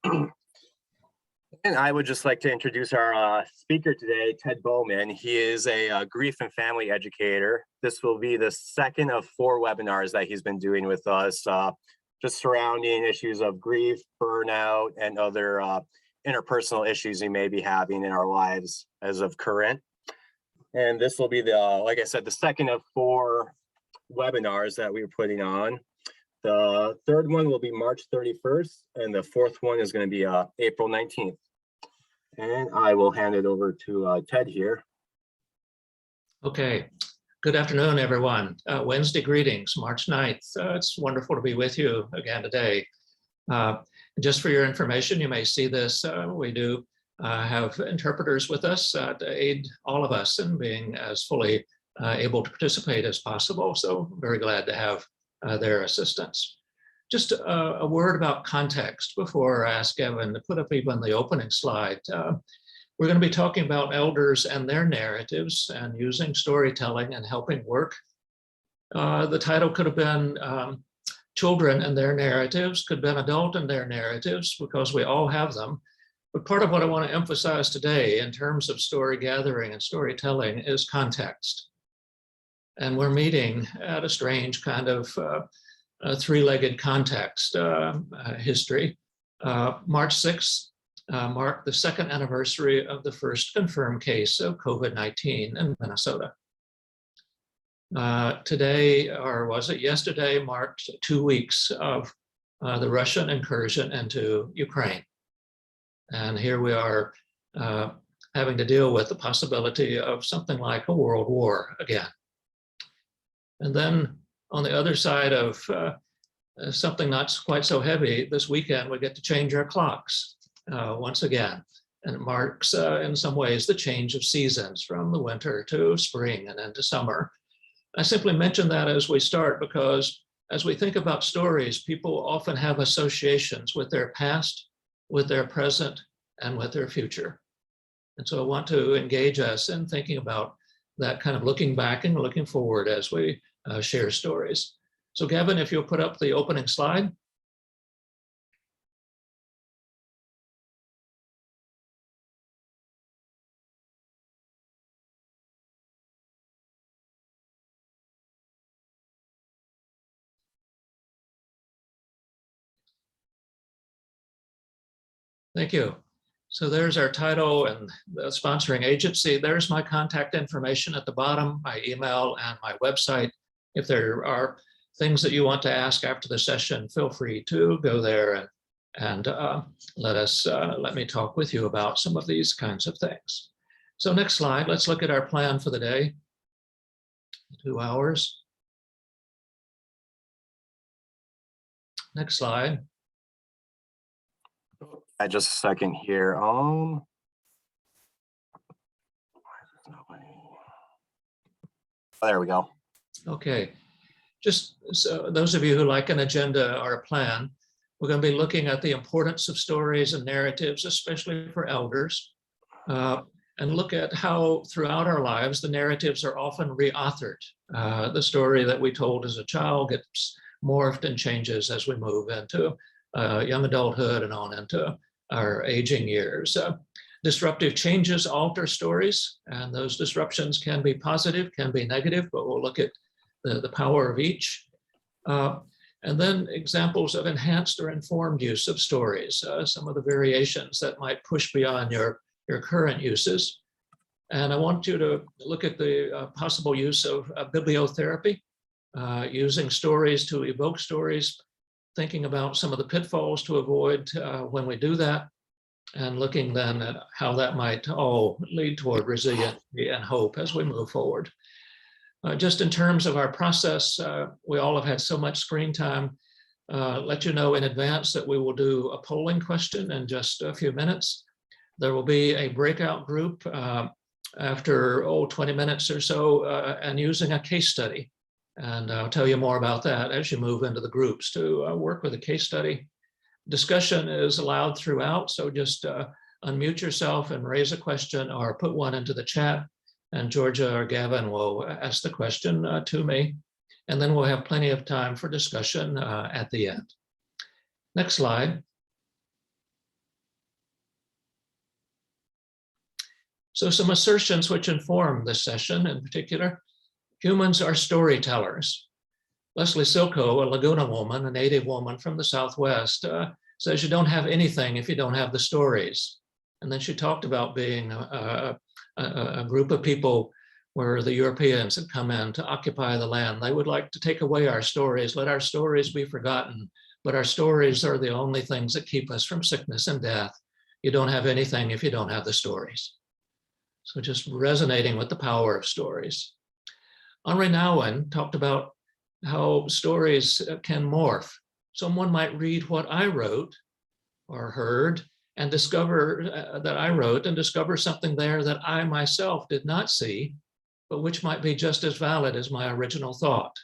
And I would just like to introduce our speaker today, Ted Bowman. He is a grief and family educator. This will be the second of 4 webinars that he's been doing with us, just surrounding issues of grief, burnout, and other interpersonal issues we may be having in our lives as of current. And this will be the, like I said, the second of 4 webinars that we're putting on. The third one will be March 31st, and the fourth one is going to be April 19th. And I will hand it over to Ted here. Okay, good afternoon, everyone. Wednesday greetings, March 9th. It's wonderful to be with you again today. Just for your information, you may see this. We do have interpreters with us to aid all of us in being as fully able to participate as possible. So very glad to have their assistance. Just a word about context before I ask Evan to put up even the opening slide. We're going to be talking about elders and their narratives and using storytelling and helping work. The title could have been Children and Their Narratives, could have been Adult and Their Narratives, because we all have them. But part of what I want to emphasize today in terms of story gathering and storytelling is context. And we're meeting at a strange kind of three-legged context history. March 6th marked the 2nd anniversary of the first confirmed case of COVID-19 in Minnesota. Today, or was it yesterday, marked 2 weeks of the Russian incursion into Ukraine. And here we are having to deal with the possibility of something like a world war again. And then on the other side of something not quite so heavy, this weekend we get to change our clocks once again. And it marks in some ways the change of seasons from the winter to spring and into summer. I simply mention that as we start because as we think about stories, people often have associations with their past, with their present, and with their future. And so I want to engage us in thinking about that kind of looking back and looking forward as we share stories. So Gavin, if you'll put up the opening slide. Thank you. So there's our title and the sponsoring agency. There's my contact information at the bottom, my email and my website. If there are things that you want to ask after the session, feel free to go there and let me talk with you about some of these kinds of things. So next slide, let's look at our plan for the day. 2 hours. Next slide. Just a second here. There we go. Okay. Just so those of you who like an agenda or a plan, we're going to be looking at the importance of stories and narratives, especially for elders, and look at how throughout our lives, the narratives are often reauthored. The story that we told as a child gets morphed and changes as we move into young adulthood and on into our aging years. Disruptive changes alter stories, and those disruptions can be positive, can be negative, but we'll look at the power of each. And then examples of enhanced or informed use of stories, some of the variations that might push beyond your current uses. And I want you to look at the possible use of bibliotherapy, using stories to evoke stories, thinking about some of the pitfalls to avoid when we do that, and looking then at how that might all lead toward resiliency and hope as we move forward. Just in terms of our process, we all have had so much screen time. Let you know in advance that we will do a polling question in just a few minutes. There will be a breakout group after 20 minutes or so, and using a case study. And I'll tell you more about that as you move into the groups to work with a case study. Discussion is allowed throughout, so just unmute yourself and raise a question or put one into the chat, and Georgia or Gavin will ask the question to me, and then we'll have plenty of time for discussion at the end. Next slide. So some assertions which inform this session in particular: humans are storytellers. Leslie Silko, a Laguna woman, a native woman from the Southwest, says you don't have anything if you don't have the stories. And then she talked about being a group of people where the Europeans had come in to occupy the land. They would like to take away our stories, let our stories be forgotten, but our stories are the only things that keep us from sickness and death. You don't have anything if you don't have the stories. So just resonating with the power of stories. Henri Nouwen talked about how stories can morph. Someone might read what I wrote or heard and discover that I wrote and discover something there that I myself did not see, but which might be just as valid as my original thought.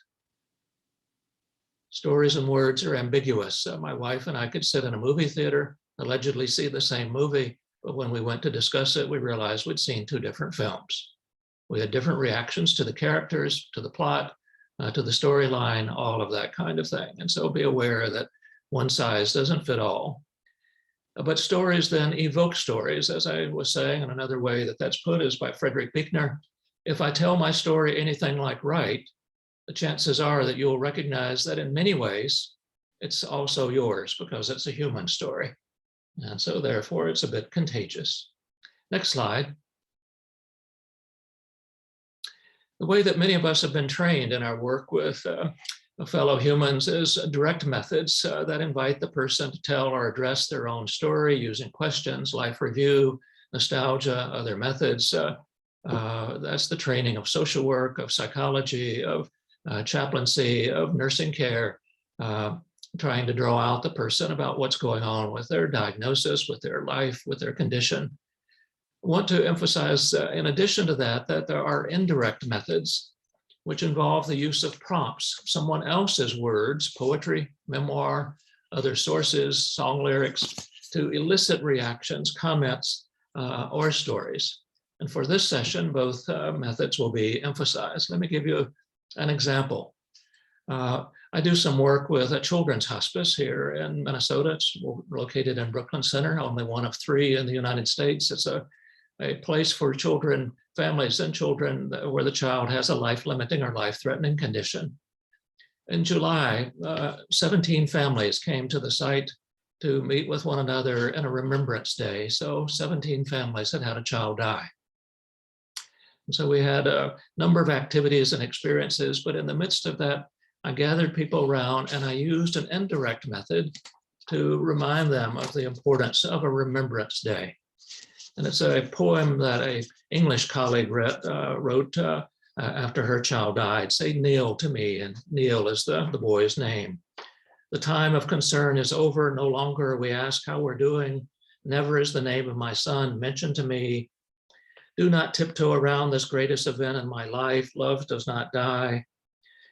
Stories and words are ambiguous. My wife and I could sit in a movie theater, allegedly see the same movie, but when we went to discuss it, we realized we'd seen two different films. We had different reactions to the characters, to the plot, to the storyline, all of that kind of thing. And so be aware that one size doesn't fit all. But stories then evoke stories, as I was saying, and another way that that's put is by Frederick Buechner. If I tell my story anything like right, the chances are that you'll recognize that in many ways, it's also yours because it's a human story. And so therefore it's a bit contagious. Next slide. The way that many of us have been trained in our work with fellow humans is direct methods that invite the person to tell or address their own story using questions, life review, nostalgia, other methods. That's the training of social work, of psychology, of chaplaincy, of nursing care, trying to draw out the person about what's going on with their diagnosis, with their life, with their condition. I want to emphasize, in addition to that, that there are indirect methods which involve the use of prompts, someone else's words, poetry, memoir, other sources, song lyrics, to elicit reactions, comments, or stories. And for this session, both methods will be emphasized. Let me give you an example. I do some work with a children's hospice here in Minnesota. It's located in Brooklyn Center, only one of 3 in the United States. It's a place for children, families and children where the child has a life-limiting or life-threatening condition. In July, 17 families came to the site to meet with one another in a Remembrance Day. So 17 families had had a child die. And so we had a number of activities and experiences, but in the midst of that, I gathered people around and I used an indirect method to remind them of the importance of a Remembrance Day. And it's a poem that an English colleague wrote after her child died. Say, Neil to me, and Neil is the boy's name. The time of concern is over. No longer we ask how we're doing. Never is the name of my son mentioned to me. Do not tiptoe around this greatest event in my life. Love does not die.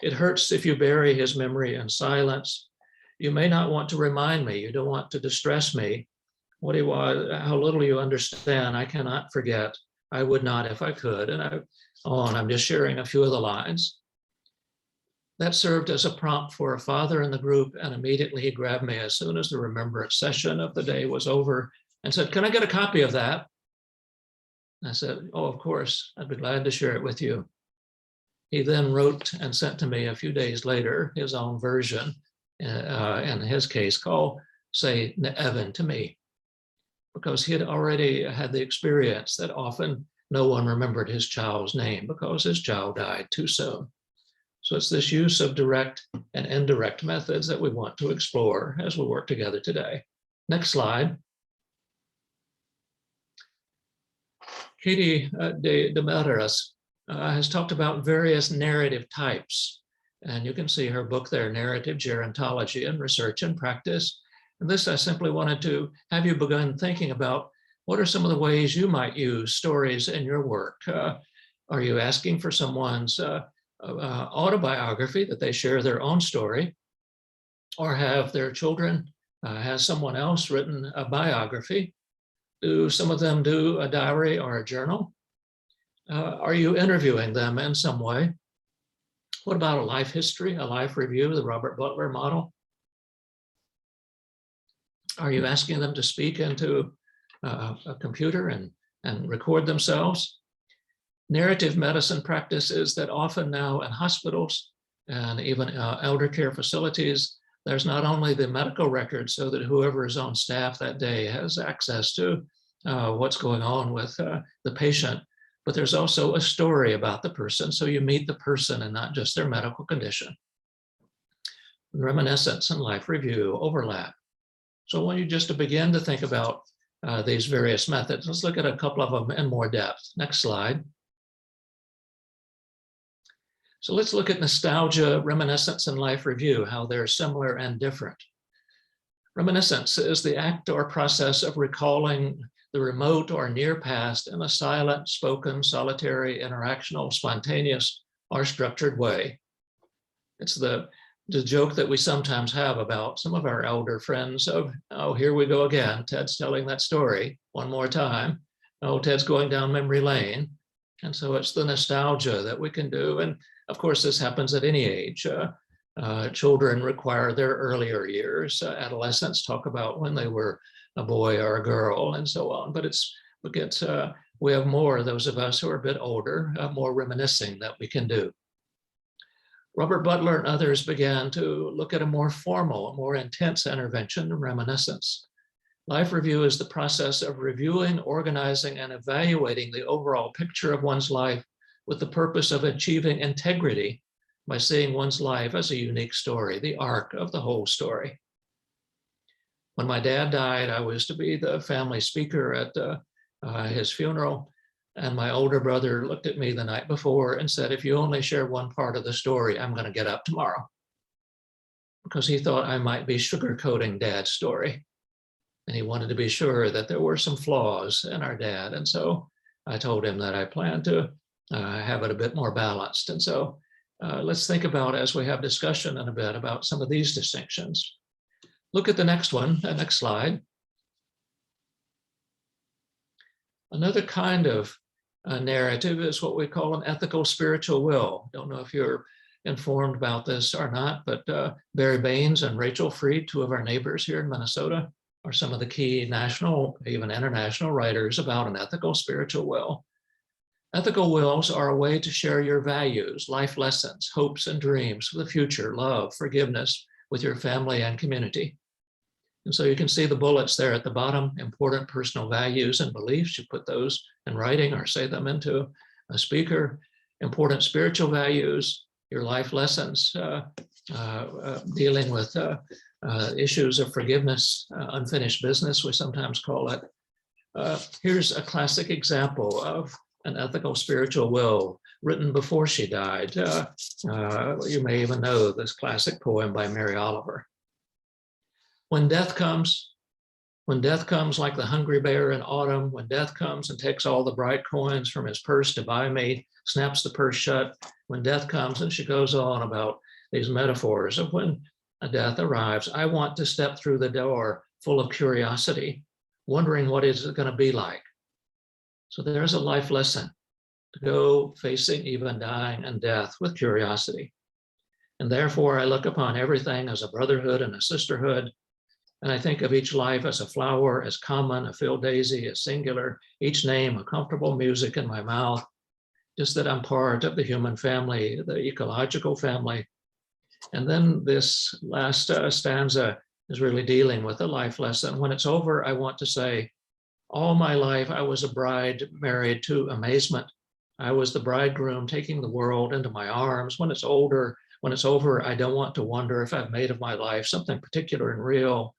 It hurts if you bury his memory in silence. You may not want to remind me. You don't want to distress me. What he was, how little you understand, I cannot forget. I would not if I could. And I'm just sharing a few of the lines. That served as a prompt for a father in the group, and immediately he grabbed me as soon as the remembrance session of the day was over and said, can I get a copy of that? I said, oh, of course, I'd be glad to share it with you. He then wrote and sent to me a few days later his own version, in his case called Say Evan to Me, because he had already had the experience that often no one remembered his child's name because his child died too soon. So it's this use of direct and indirect methods that we want to explore as we work together today. Next slide. Katie Demeteris has talked about various narrative types. And you can see her book there, Narrative Gerontology and Research and Practice. And this, I simply wanted to have you begin thinking about what are some of the ways you might use stories in your work. Are you asking for someone's autobiography, that they share their own story, or have their children, has someone else written a biography? Do some of them do a diary or a journal? Are you interviewing them in some way? What about a life history, a life review, the Robert Butler model? Are you asking them to speak into a computer and and record themselves. Narrative medicine practices that often now in hospitals and even elder care facilities, there's not only the medical record so that whoever is on staff that day has access to what's going on with the patient, but there's also a story about the person. So you meet the person and not just their medical condition. Reminiscence and life review overlap. So I want you just to begin to think about these various methods. Let's look at a couple of them in more depth. Next slide. So let's look at nostalgia, reminiscence, and life review, how they're similar and different. Reminiscence is the act or process of recalling the remote or near past in a silent, spoken, solitary, interactional, spontaneous, or structured way. It's the joke that we sometimes have about some of our elder friends of, oh, here we go again. Ted's telling that story one more time. Oh, Ted's going down memory lane. And so it's the nostalgia that we can do. And of course, this happens at any age. Children require their earlier years. Adolescents talk about when they were a boy or a girl and so on. But we have more, those of us who are a bit older, more reminiscing that we can do. Robert Butler and others began to look at a more formal, a more intense intervention in reminiscence. Life review is the process of reviewing, organizing, and evaluating the overall picture of one's life with the purpose of achieving integrity by seeing one's life as a unique story, the arc of the whole story. When my dad died, I was to be the family speaker at his funeral. And my older brother looked at me the night before and said, if you only share one part of the story, I'm going to get up tomorrow. Because he thought I might be sugarcoating Dad's story. And he wanted to be sure that there were some flaws in our dad. And so I told him that I planned to have it a bit more balanced. And so let's think about, as we have discussion in a bit, about some of these distinctions. Look at the next one, the next slide. Another kind of narrative is what we call an ethical spiritual will. Don't know if you're informed about this or not, but Barry Baines and Rachel Freed, two of our neighbors here in Minnesota, are some of the key national, even international writers about an ethical spiritual will. Ethical wills are a way to share your values, life lessons, hopes and dreams for the future, love, forgiveness with your family and community. And so you can see the bullets there at the bottom, important personal values and beliefs. You put those in writing or say them into a speaker. Important spiritual values, your life lessons, dealing with issues of forgiveness, unfinished business, we sometimes call it. Here's a classic example of an ethical spiritual will written before she died. You may even know this classic poem by Mary Oliver. When death comes like the hungry bear in autumn, when death comes and takes all the bright coins from his purse to buy me, snaps the purse shut, when death comes, and she goes on about these metaphors of when a death arrives, I want to step through the door full of curiosity, wondering what is it going to be like. So there's a life lesson to go facing even dying and death with curiosity. And therefore I look upon everything as a brotherhood and a sisterhood. And I think of each life as a flower, as common, a field daisy, as singular, each name a comfortable music in my mouth, just that I'm part of the human family, the ecological family. And then this last stanza is really dealing with a life lesson. When it's over, I want to say, all my life I was a bride married to amazement. I was the bridegroom taking the world into my arms. When it's over, I don't want to wonder if I've made of my life something particular and real.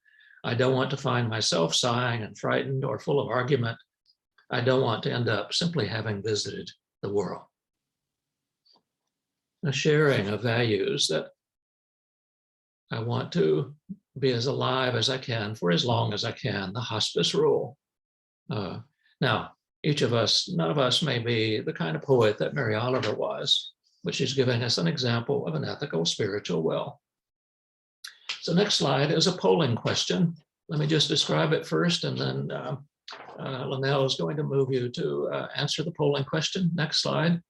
I don't want to find myself sighing and frightened or full of argument. I don't want to end up simply having visited the world. A sharing of values that I want to be as alive as I can for as long as I can, the hospice rule. Now, each of us, none of us may be the kind of poet that Mary Oliver was, but she's giving us an example of an ethical spiritual will. So next slide is a polling question. Let me just describe it first, and then Linnell is going to move you to answer the polling question. Next slide.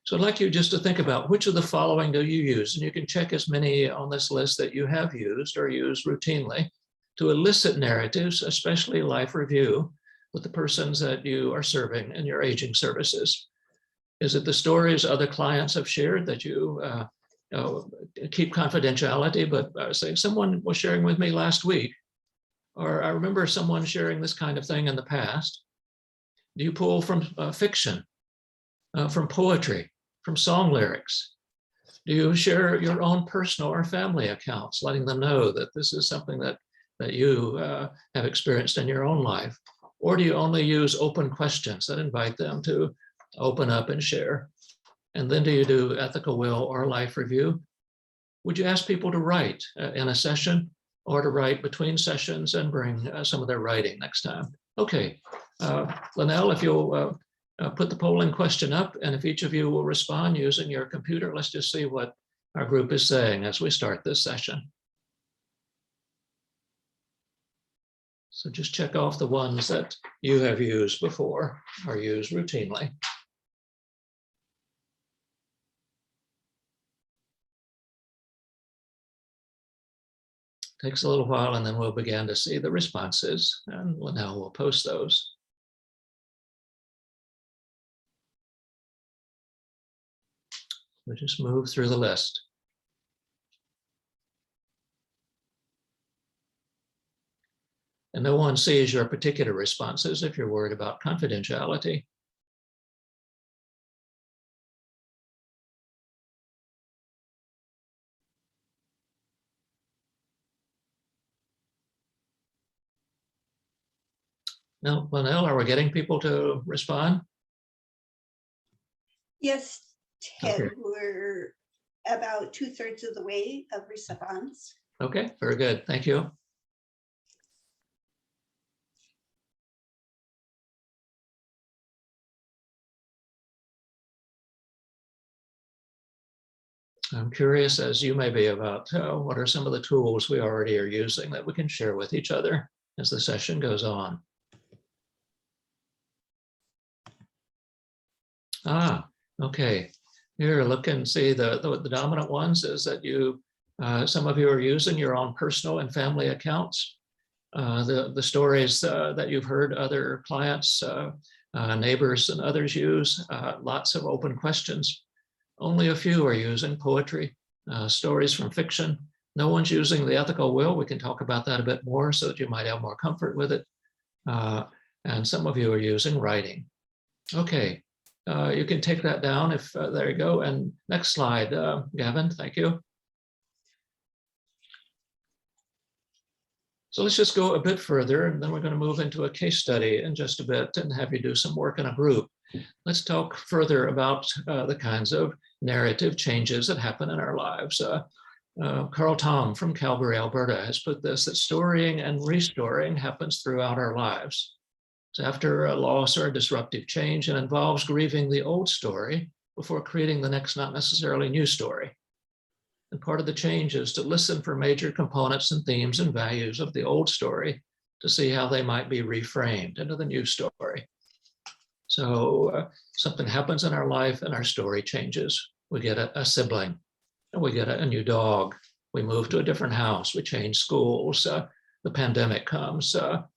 So I'd like you just to think about which of the following do you use, and you can check as many on this list that you have used or use routinely to elicit narratives, especially life review, with the persons that you are serving in your aging services? Is it the stories other clients have shared that you keep confidentiality, but say someone was sharing with me last week, or I remember someone sharing this kind of thing in the past? Do you pull from fiction, from poetry, from song lyrics? Do you share your own personal or family accounts, letting them know that this is something that you have experienced in your own life? Or do you only use open questions that invite them to open up and share? And then do you do ethical will or life review? Would you ask people to write in a session, or to write between sessions and bring some of their writing next time? Okay, Linnell, if you'll put the polling question up, and if each of you will respond using your computer, let's just see what our group is saying as we start this session. So just check off the ones that you have used before or use routinely. Takes a little while, and then we'll begin to see the responses, and now we'll post those. We'll just move through the list. And no one sees your particular responses if you're worried about confidentiality. Now, Linnell, are we getting people to respond? Yes, Ted, Okay. We're about 2/3 of the way of response. Okay, very good. Thank you. I'm curious, as you may be, about what are some of the tools we already are using that we can share with each other as the session goes on. Okay. Here, look and see the dominant ones is that some of you are using your own personal and family accounts. The stories that you've heard other clients, neighbors and others use, lots of open questions. Only a few are using poetry, stories from fiction. No one's using the ethical will. We can talk about that a bit more so that you might have more comfort with it. And some of you are using writing. Okay, you can take that down if, there you go. And next slide, Gavin, thank you. So let's just go a bit further, and then we're going to move into a case study in just a bit and have you do some work in a group. Let's talk further about the kinds of narrative changes that happen in our lives. Carl Tom from Calgary, Alberta has put this, that storying and restoring happens throughout our lives. So after a loss or a disruptive change, it involves grieving the old story before creating the next, not necessarily new story. And part of the change is to listen for major components and themes and values of the old story to see how they might be reframed into the new story. So something happens in our life and our story changes. We get a sibling, and we get a new dog. We move to a different house. We change schools. The pandemic comes. The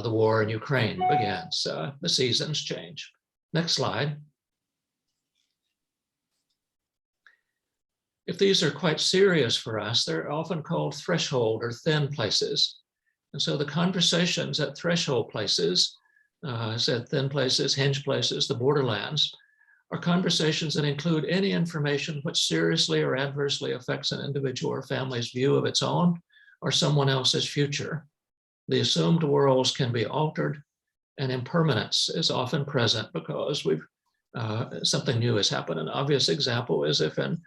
war in Ukraine begins. The seasons change. Next slide. If these are quite serious for us, they're often called threshold or thin places. And so the conversations at threshold places, I said thin places, hinge places, the borderlands, are conversations that include any information which seriously or adversely affects an individual or family's view of its own or someone else's future. The assumed worlds can be altered, and impermanence is often present because something new has happened. An obvious example is if in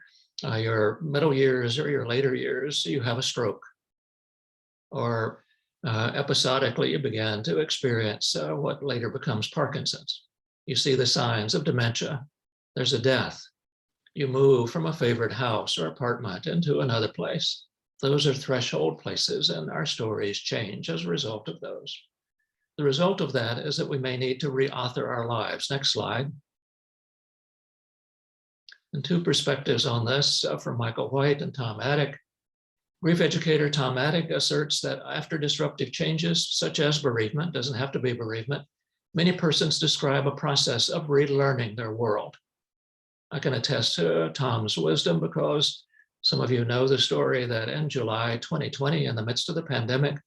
your middle years or your later years, you have a stroke, or episodically you began to experience what later becomes Parkinson's. You see the signs of dementia. There's a death. You move from a favorite house or apartment into another place. Those are threshold places, and our stories change as a result of those. The result of that is that we may need to reauthor our lives. Next slide. And two perspectives on this from Michael White and Tom Attic. Grief educator Tom Attic asserts that after disruptive changes, such as bereavement, doesn't have to be bereavement, Many persons describe a process of relearning their world. I can attest to Tom's wisdom because some of you know the story that in July 2020, in the midst of the pandemic,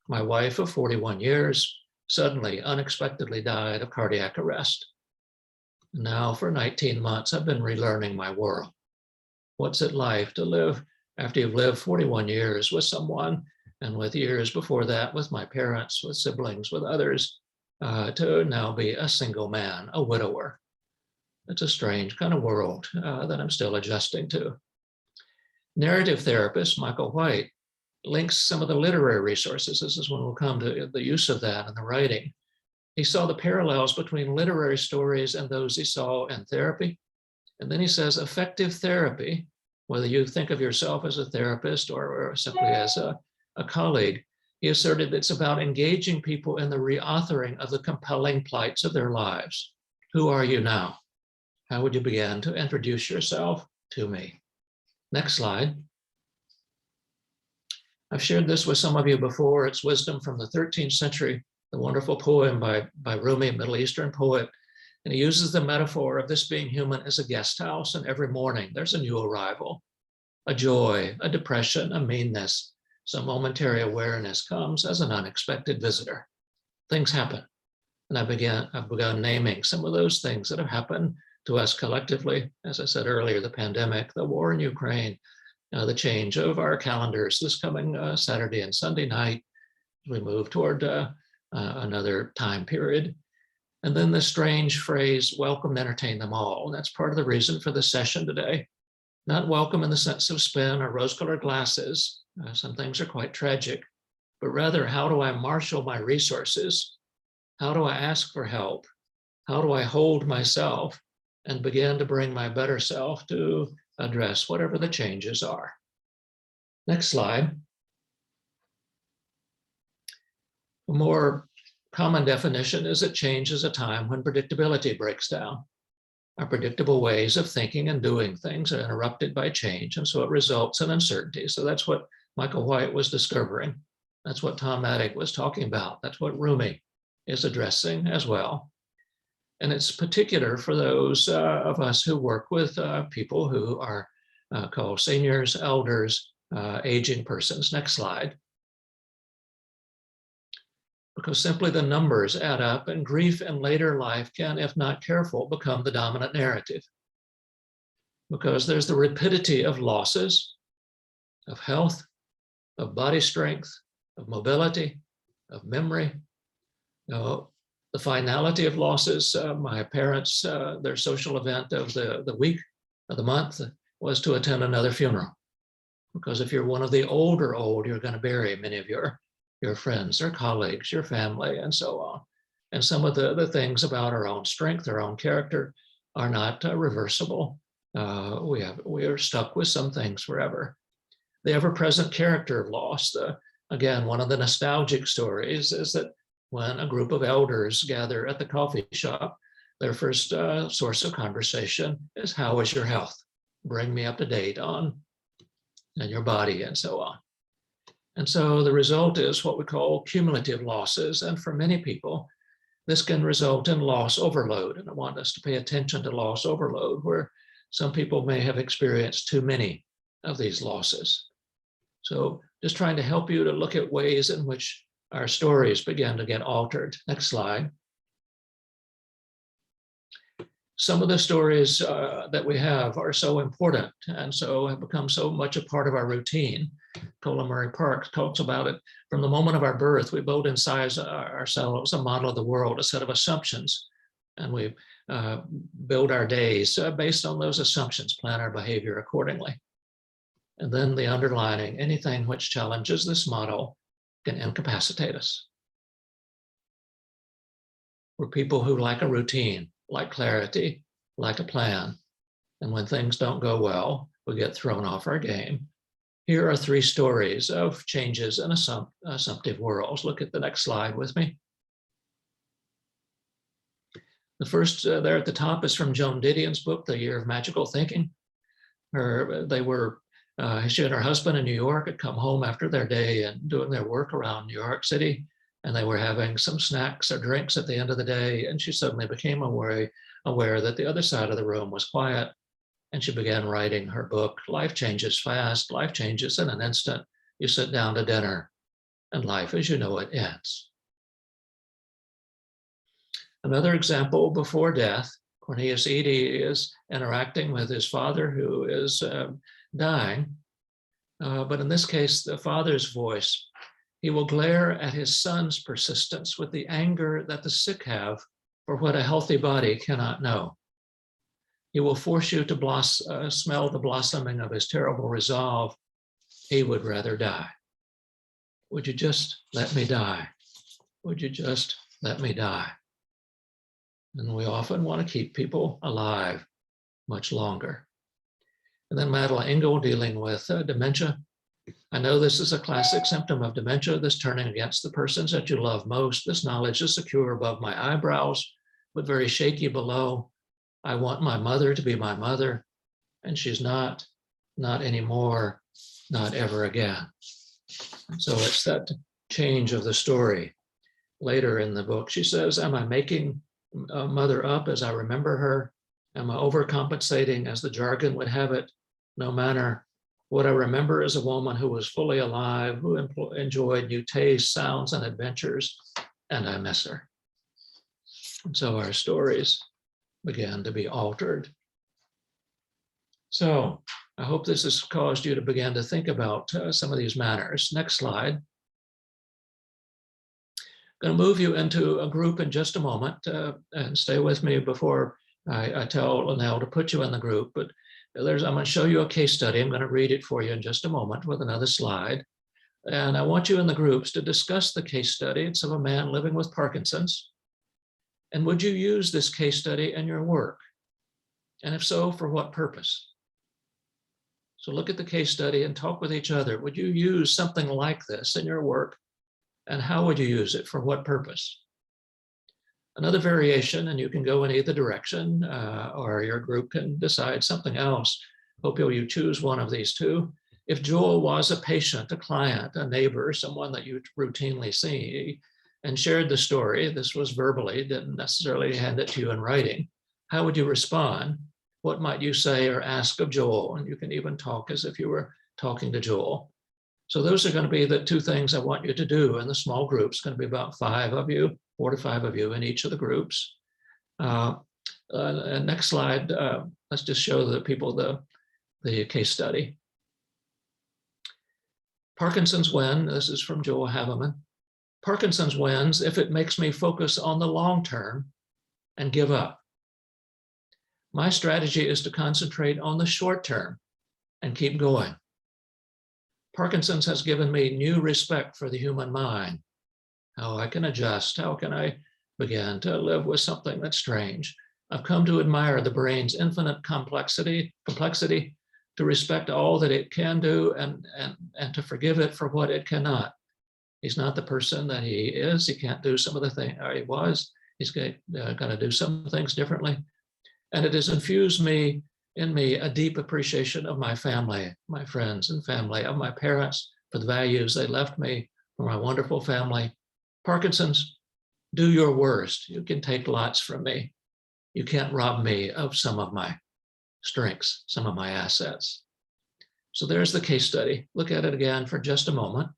my wife of 41 years suddenly, unexpectedly died of cardiac arrest. Now for 19 months, I've been relearning my world. What's it like to live after you've lived 41 years with someone, and with years before that with my parents, with siblings, with others, to now be a single man, a widower. It's a strange kind of world that I'm still adjusting to. Narrative therapist Michael White links some of the literary resources. This is when we'll come to the use of that in the writing. He saw the parallels between literary stories and those he saw in therapy. And then he says effective therapy, whether you think of yourself as a therapist or simply as a colleague, he asserted it's about engaging people in the reauthoring of the compelling plights of their lives. Who are you now? How would you begin to introduce yourself to me? Next slide. I've shared this with some of you before. It's wisdom from the 13th century, the wonderful poem by Rumi, a Middle Eastern poet. And he uses the metaphor of this being human as a guest house, and every morning there's a new arrival, a joy, a depression, a meanness. Some momentary awareness comes as an unexpected visitor. Things happen. And I've begun naming some of those things that have happened to us collectively. As I said earlier, the pandemic, the war in Ukraine, the change of our calendars this coming Saturday and Sunday night, we move toward another time period. And then the strange phrase, welcome and entertain them all. That's part of the reason for the session today. Not welcome in the sense of spin or rose-colored glasses. Some things are quite tragic, but rather, how do I marshal my resources? How do I ask for help? How do I hold myself and begin to bring my better self to address whatever the changes are? Next slide. A more common definition is that change is a time when predictability breaks down. Our predictable ways of thinking and doing things are interrupted by change, and so it results in uncertainty. So that's what Michael White was discovering. That's what Tom Maddock was talking about. That's what Rumi is addressing as well. And it's particular for those of us who work with people who are called seniors, elders, aging persons. Next slide. Because simply the numbers add up, and grief in later life can, if not careful, become the dominant narrative. Because there's the rapidity of losses, of health, of body strength, of mobility, of memory. The finality of losses. My parents, their social event of the week, of the month, was to attend another funeral. Because if you're one of the older old, you're going to bury many of your friends, their colleagues, your family, and so on. And some of the things about our own strength, our own character, are not reversible. We are stuck with some things forever. The ever-present character of loss. Again, one of the nostalgic stories is that when a group of elders gather at the coffee shop, their first source of conversation is, how is your health? Bring me up to date on and your body, and so on. And so the result is what we call cumulative losses. And for many people, this can result in loss overload. And I want us to pay attention to loss overload, where some people may have experienced too many of these losses. So just trying to help you to look at ways in which our stories begin to get altered. Next slide. Some of the stories that we have are so important and so have become so much a part of our routine. Colin Murray Park talks about it. From the moment of our birth, we build inside ourselves a model of the world, a set of assumptions, and we build our days based on those assumptions, plan our behavior accordingly. And then the underlining, anything which challenges this model can incapacitate us. We're people who like a routine, like clarity, like a plan. And when things don't go well, we get thrown off our game. Here are 3 stories of changes in assumptive worlds. Look at the next slide with me. The first there at the top is from Joan Didion's book, The Year of Magical Thinking. She and her husband in New York had come home after their day and doing their work around New York City, and they were having some snacks or drinks at the end of the day, and she suddenly became aware that the other side of the room was quiet, and she began writing her book. Life changes fast. Life changes in an instant. You sit down to dinner, and life as you know it ends. Another example, before death, Cornelius Eady is interacting with his father who is dying, but in this case, the father's voice. He will glare at his son's persistence with the anger that the sick have for what a healthy body cannot know. He will force you to smell the blossoming of his terrible resolve. He would rather die. Would you just let me die? Would you just let me die? And we often want to keep people alive much longer. And then Madeline Engel dealing with dementia. I know this is a classic symptom of dementia, this turning against the persons that you love most. This knowledge is secure above my eyebrows, but very shaky below. I want my mother to be my mother, and she's not anymore, not ever again. So it's that change of the story. Later in the book, she says, am I making mother up as I remember her? Am I overcompensating as the jargon would have it? No matter. What I remember is a woman who was fully alive, who enjoyed new tastes, sounds, and adventures, and I miss her. And so our stories began to be altered. So I hope this has caused you to begin to think about some of these matters. Next slide. I'm going to move you into a group in just a moment, and stay with me before I tell Linnell to put you in the group. But I'm going to show you a case study. I'm going to read it for you in just a moment with another slide. And I want you in the groups to discuss the case study. It's of a man living with Parkinson's. And would you use this case study in your work? And if so, for what purpose? So look at the case study and talk with each other. Would you use something like this in your work? And how would you use it? For what purpose? Another variation, and you can go in either direction, or your group can decide something else. Hope you choose one of these two. If Joel was a patient, a client, a neighbor, someone that you routinely see, and shared the story, this was verbally, didn't necessarily hand it to you in writing, how would you respond? What might you say or ask of Joel? And you can even talk as if you were talking to Joel. So those are going to be the two things I want you to do in the small groups. It's going to be about 5 of you, 4 to 5 of you in each of the groups. Next slide, let's just show the people the case study. Parkinson's when, this is from Joel Haveman. Parkinson's wins if it makes me focus on the long term and give up. My strategy is to concentrate on the short term and keep going. Parkinson's has given me new respect for the human mind, how I can adjust, how can I begin to live with something that's strange. I've come to admire the brain's infinite complexity, to respect all that it can do and to forgive it for what it cannot. He's not the person that he is. He can't do some of the things he was. He's going to do some things differently. And it has infused in me a deep appreciation of my family, my friends and family, of my parents, for the values they left me, for my wonderful family. Parkinson's, do your worst. You can take lots from me. You can't rob me of some of my strengths, some of my assets. So there's the case study. Look at it again for just a moment.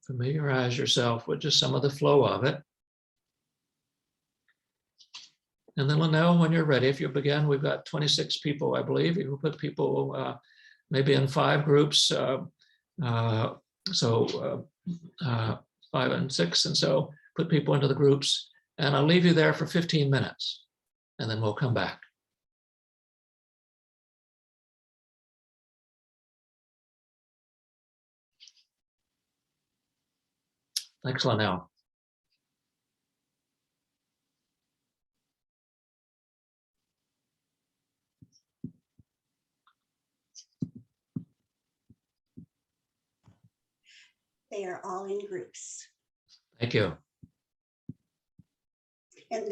Familiarize yourself with just some of the flow of it. And then Linnell, when you're ready, if you begin, we've got 26 people, I believe. You will put people maybe in 5 groups. 5 and 6. And so put people into the groups. And I'll leave you there for 15 minutes. And then we'll come back. Thanks, Linnell. They are all in groups. Thank you. And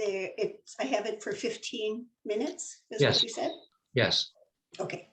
I have it for 15 minutes, is Yes. what you said? Yes. Okay.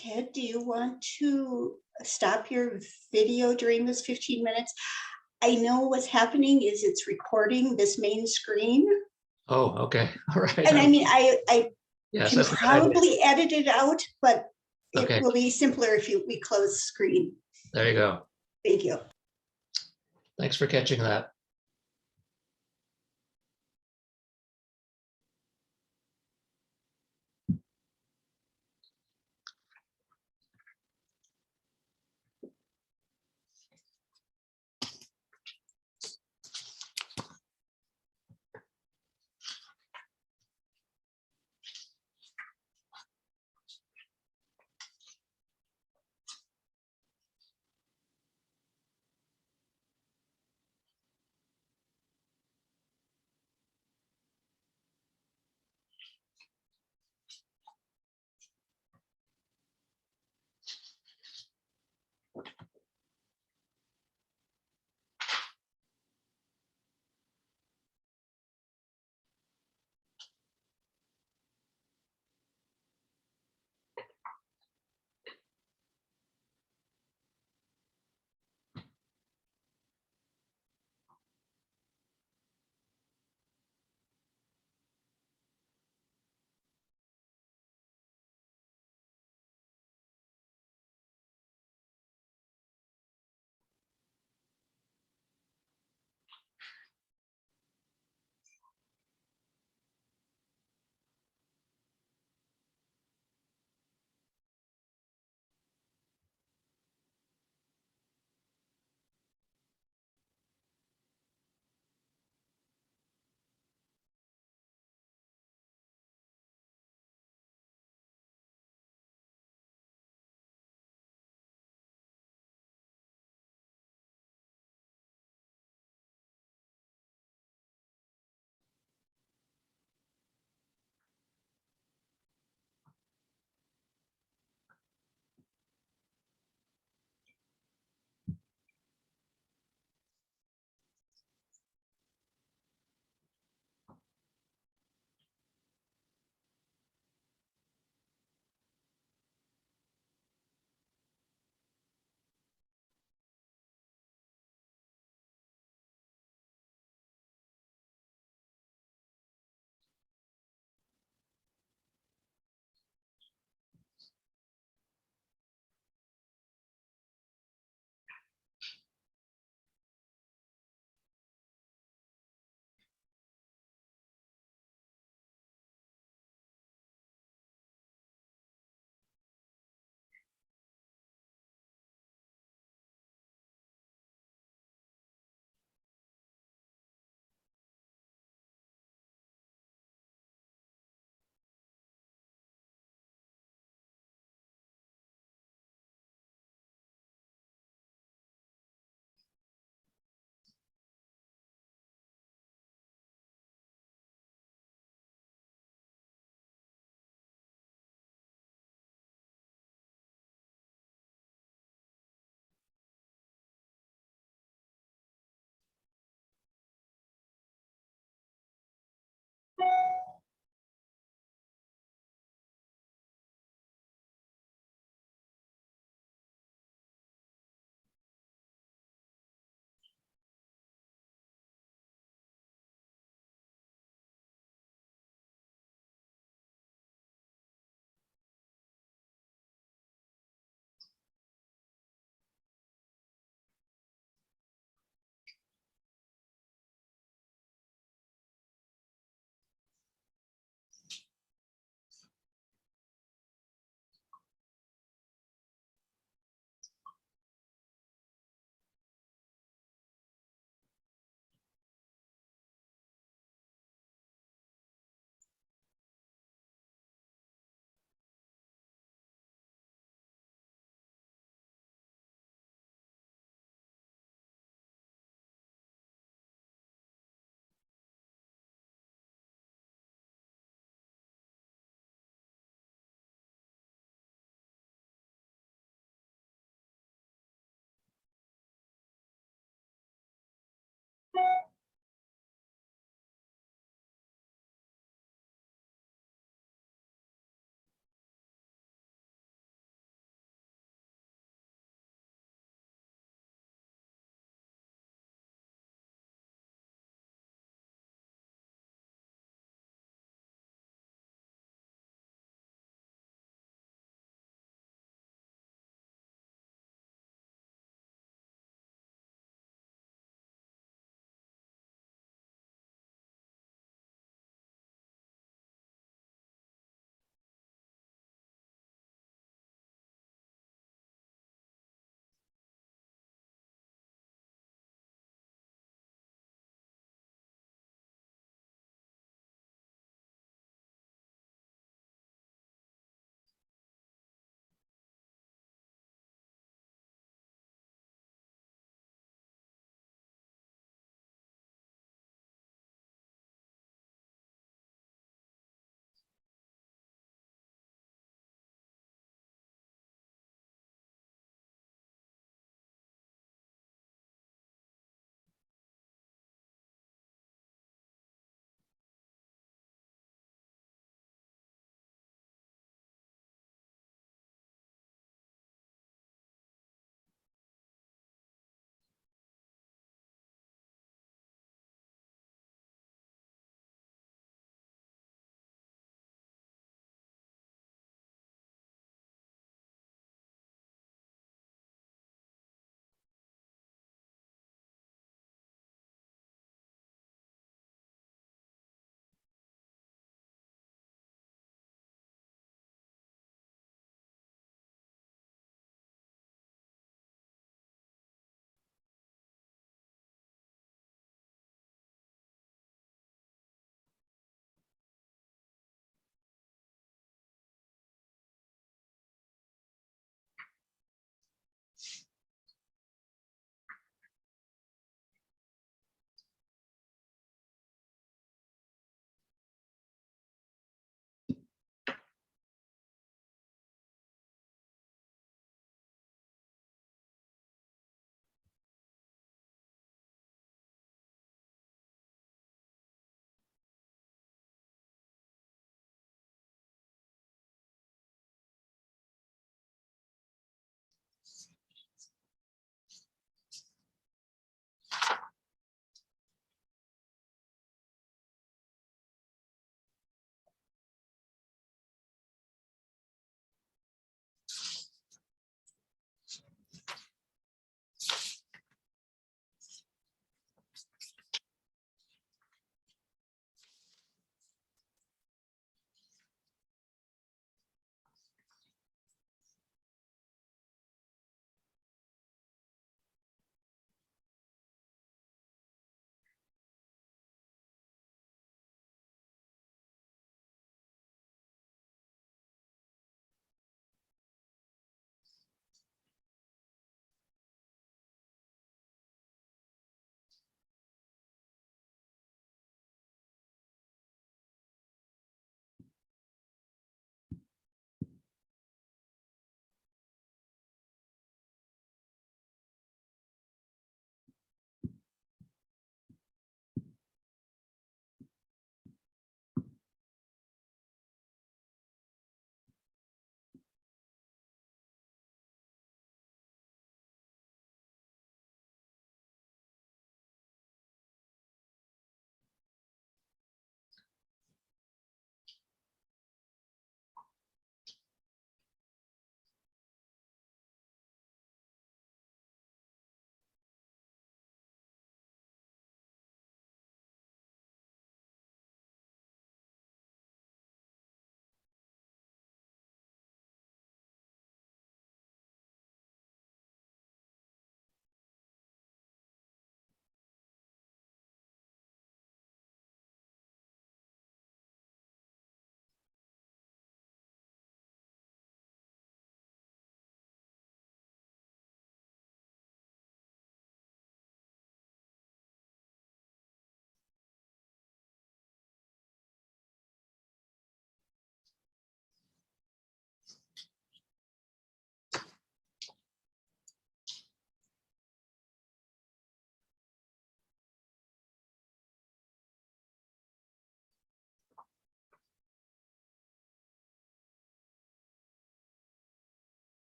Ted, do you want to stop your video during this 15 minutes? I know what's happening is it's recording this main screen. Oh, okay. All right. And I mean, I Yes, can that's a good idea. probably edit it out, but Okay. it will be simpler if we close screen. There you go. Thank you. Thanks for catching that.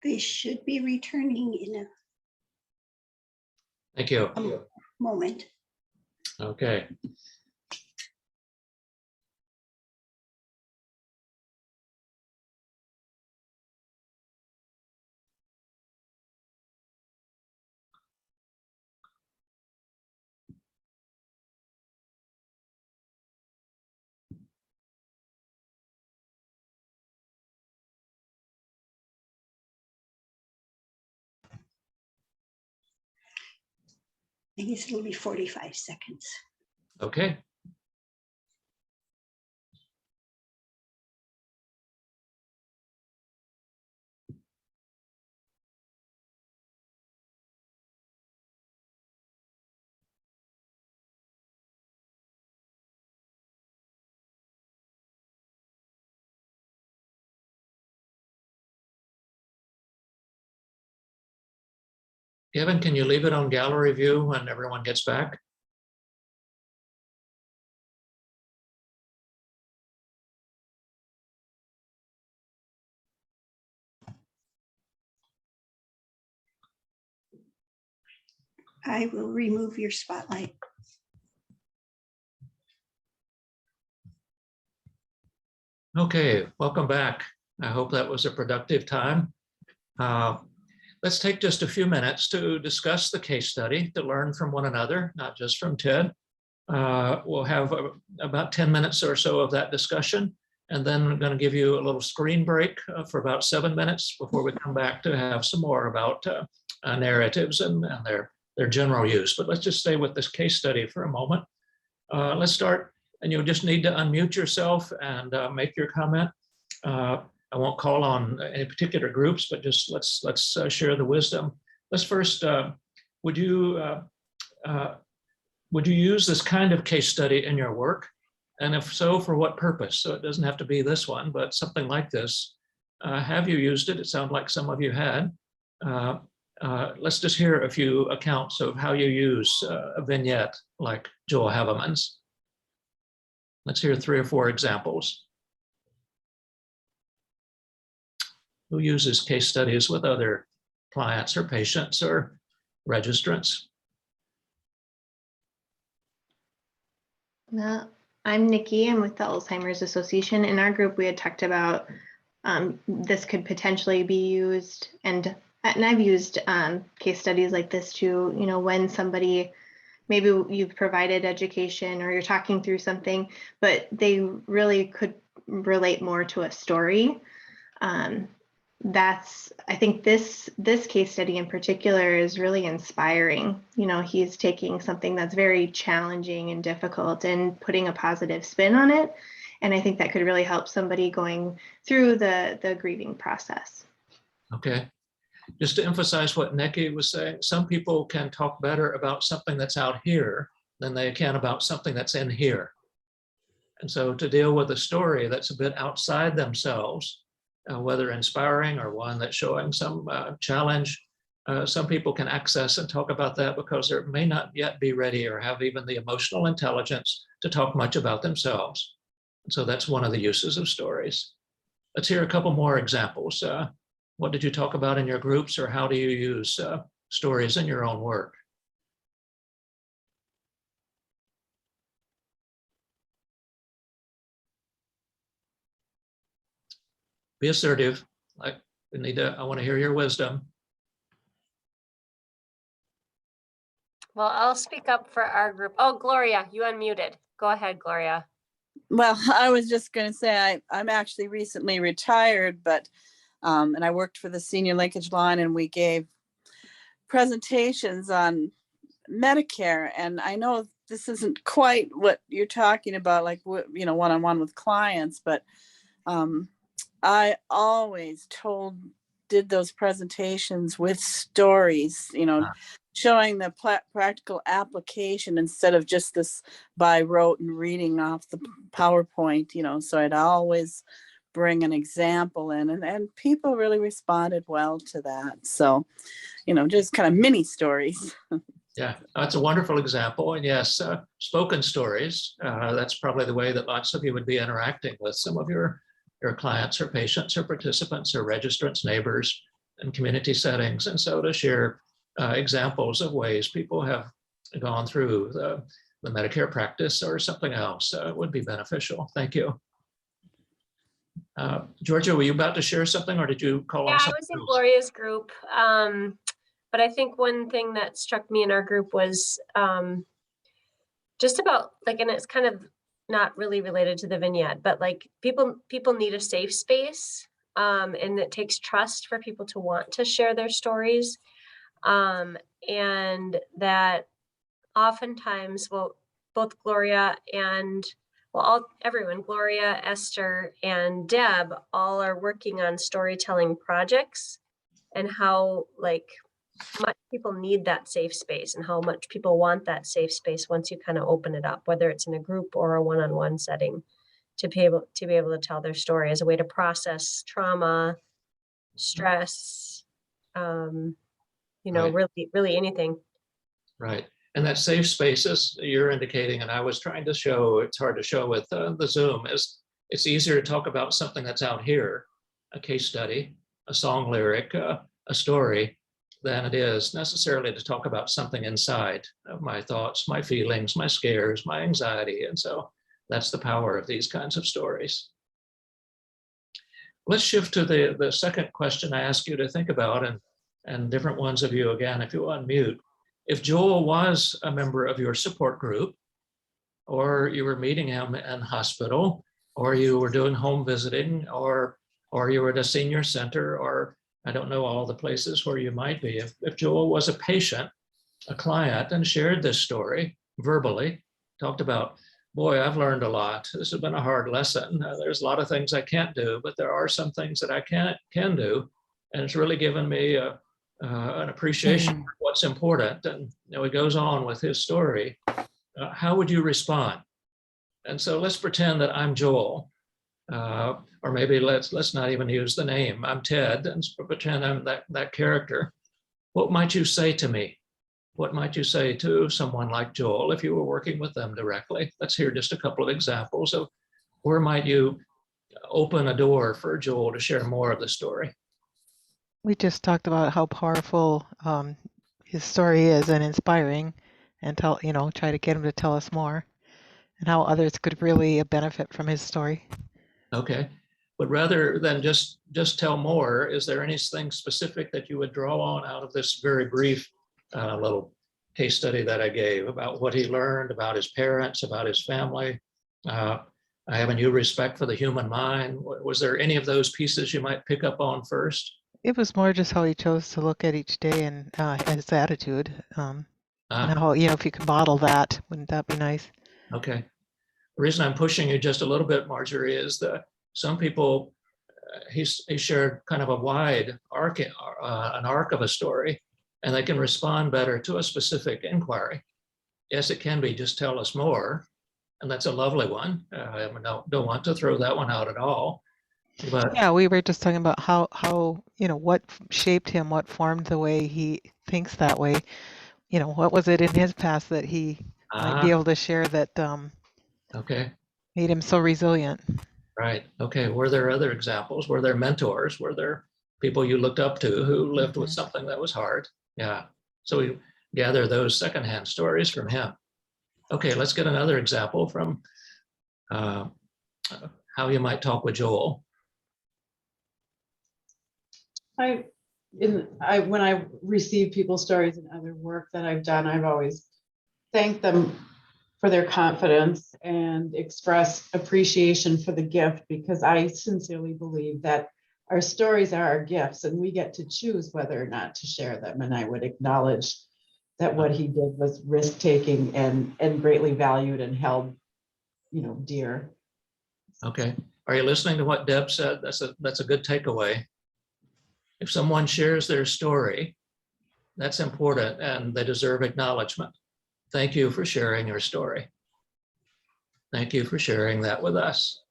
They should be returning in Thank you. a moment. Okay. I guess it'll be 45 seconds. Okay. Kevin, can you leave it on gallery view when everyone gets back? I will remove your spotlight. Okay, welcome back. I hope that was a productive time. Let's take just a few minutes to discuss the case study, to learn from one another, not just from Ted. We'll have about 10 minutes or so of that discussion, and then I'm going to give you a little screen break for about 7 minutes before we come back to have some more about narratives and their general use. But let's just stay with this case study for a moment. Let's start, and you'll just need to unmute yourself and make your comment. I won't call on any particular groups, but just let's share the wisdom. Let's first, would you use this kind of case study in your work? And if so, for what purpose? So it doesn't have to be this one, but something like this. Have you used it? It sounds like some of you had. Let's just hear a few accounts of how you use a vignette like Joel Haveman's. Let's hear 3 or 4 examples. Who uses case studies with other clients or patients or registrants? I'm Nikki. I'm with the Alzheimer's Association. In our group, we had talked about this could potentially be used, and I've used case studies like this too. You know, when somebody, maybe you've provided education or you're talking through something, but they really could relate more to a story. I think this case study in particular is really inspiring. You know, he's taking something that's very challenging and difficult and putting a positive spin on it. And I think that could really help somebody going through the grieving process. Okay. Just to emphasize what Nikki was saying, some people can talk better about something that's out here than they can about something that's in here. And so to deal with a story that's a bit outside themselves, whether inspiring or one that's showing some challenge, some people can access and talk about that because they may not yet be ready or have even the emotional intelligence to talk much about themselves. And so that's one of the uses of stories. Let's hear a couple more examples. What did you talk about in your groups, or how do you use stories in your own work? Be assertive. I want to hear your wisdom. Well, I'll speak up for our group. Oh, Gloria, you unmuted. Go ahead, Gloria. Well, I was just going to say I'm actually recently retired, but and I worked for the senior linkage line, and we gave presentations on Medicare. And I know this isn't quite what you're talking about, like, you know, one-on-one with clients, but I always did those presentations with stories, you know, showing the practical application instead of just this by rote and reading off the PowerPoint, you know. So I'd always bring an example in, and people really responded well to that. So, you know, just kind of mini stories. Yeah, that's a wonderful example. And yes, spoken stories, that's probably the way that lots of you would be interacting with some of your clients or patients or participants or registrants, neighbors, in community settings. And so to share examples of ways people have gone through the Medicare practice or something else would be beneficial. Thank you. Georgia, were you about to share something, or did you call on Yeah, I something was in else? Gloria's group. But I think one thing that struck me in our group was just about like, and it's kind of not really related to the vignette, but like people need a safe space, and it takes trust for people to want to share their stories, and that oftentimes, well, both Gloria and everyone, Gloria, Esther, and Deb, all are working on storytelling projects, and how like much people need that safe space and how much people want that safe space once you kind of open it up, whether it's in a group or a one-on-one setting, to be able to tell their story as a way to process trauma, stress, Right. really anything. Right. And that safe spaces you're indicating, and I was trying to show, it's hard to show with the Zoom, is it's easier to talk about something that's out here, a case study, a song lyric, a story, than it is necessarily to talk about something inside of my thoughts, my feelings, my scares, my anxiety. And so that's the power of these kinds of stories. Let's shift to the second question I ask you to think about, and different ones of you again, if you unmute. If Joel was a member of your support group, or you were meeting him in hospital, or you were doing home visiting, or you were at a senior center, or I don't know all the places where you might be. If Joel was a patient, a client, and shared this story verbally, talked about, boy, I've learned a lot. This has been a hard lesson. There's a lot of things I can't do, but there are some things that I can do. And it's really given me an appreciation for what's important. And he goes on with his story. How would you respond? And so let's pretend that I'm Joel. Or maybe let's not even use the name. I'm Ted, and pretend I'm that character. What might you say to me? What might you say to someone like Joel if you were working with them directly? Let's hear just a couple of examples of where might you open a door for Joel to share more of the story. We just talked about how powerful his story is and inspiring, and try to get him to tell us more, and how others could really benefit from his story. Okay, but rather than just tell more, is there anything specific that you would draw on out of this very brief little case study that I gave about what he learned about his parents, about his family? I have a new respect for the human mind. Was there any of those pieces you might pick up on first? It was more just how he chose to look at each day and his attitude. And how, if you could model that, wouldn't that be nice? Okay. The reason I'm pushing you just a little bit, Marjorie, is that some people, he shared kind of a wide arc, an arc of a story, and they can respond better to a specific inquiry. Yes, it can be just tell us more, and that's a lovely one. I don't want to throw that one out at all. But yeah, we were just talking about how what shaped him, what formed the way he thinks that way. What was it in his past that he might be able to share that okay, made him so resilient. Right. Okay. Were there other examples? Were there mentors? Were there people you looked up to who lived with something that was hard? Yeah. So we gather those secondhand stories from him. Okay, let's get another example from how you might talk with Joel. When I receive people's stories and other work that I've done, I've always thanked them for their confidence and express appreciation for the gift, because I sincerely believe that our stories are our gifts and we get to choose whether or not to share them. And I would acknowledge that what he did was risk-taking and greatly valued and held, dear. Okay. Are you listening to what Deb said? That's a good takeaway. If someone shares their story, that's important and they deserve acknowledgement. Thank you for sharing your story. Thank you for sharing that with us.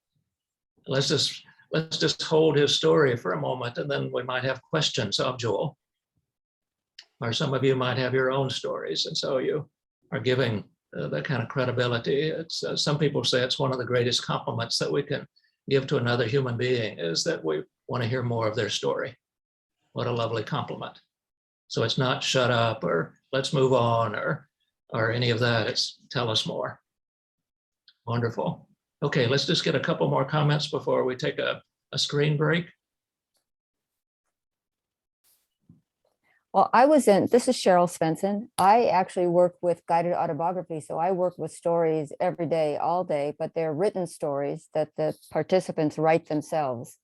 Let's just hold his story for a moment, and then we might have questions of Joel. Or some of you might have your own stories, and so you are giving that kind of credibility. It's some people say it's one of the greatest compliments that we can give to another human being, is that we want to hear more of their story. What a lovely compliment. So it's not shut up or let's move on or any of that. It's tell us more. Wonderful. Okay, let's just get a couple more comments before we take a screen break. Well, this is Cheryl Svensson. I actually work with guided autobiography. So I work with stories every day, all day, but they're written stories that the participants write themselves.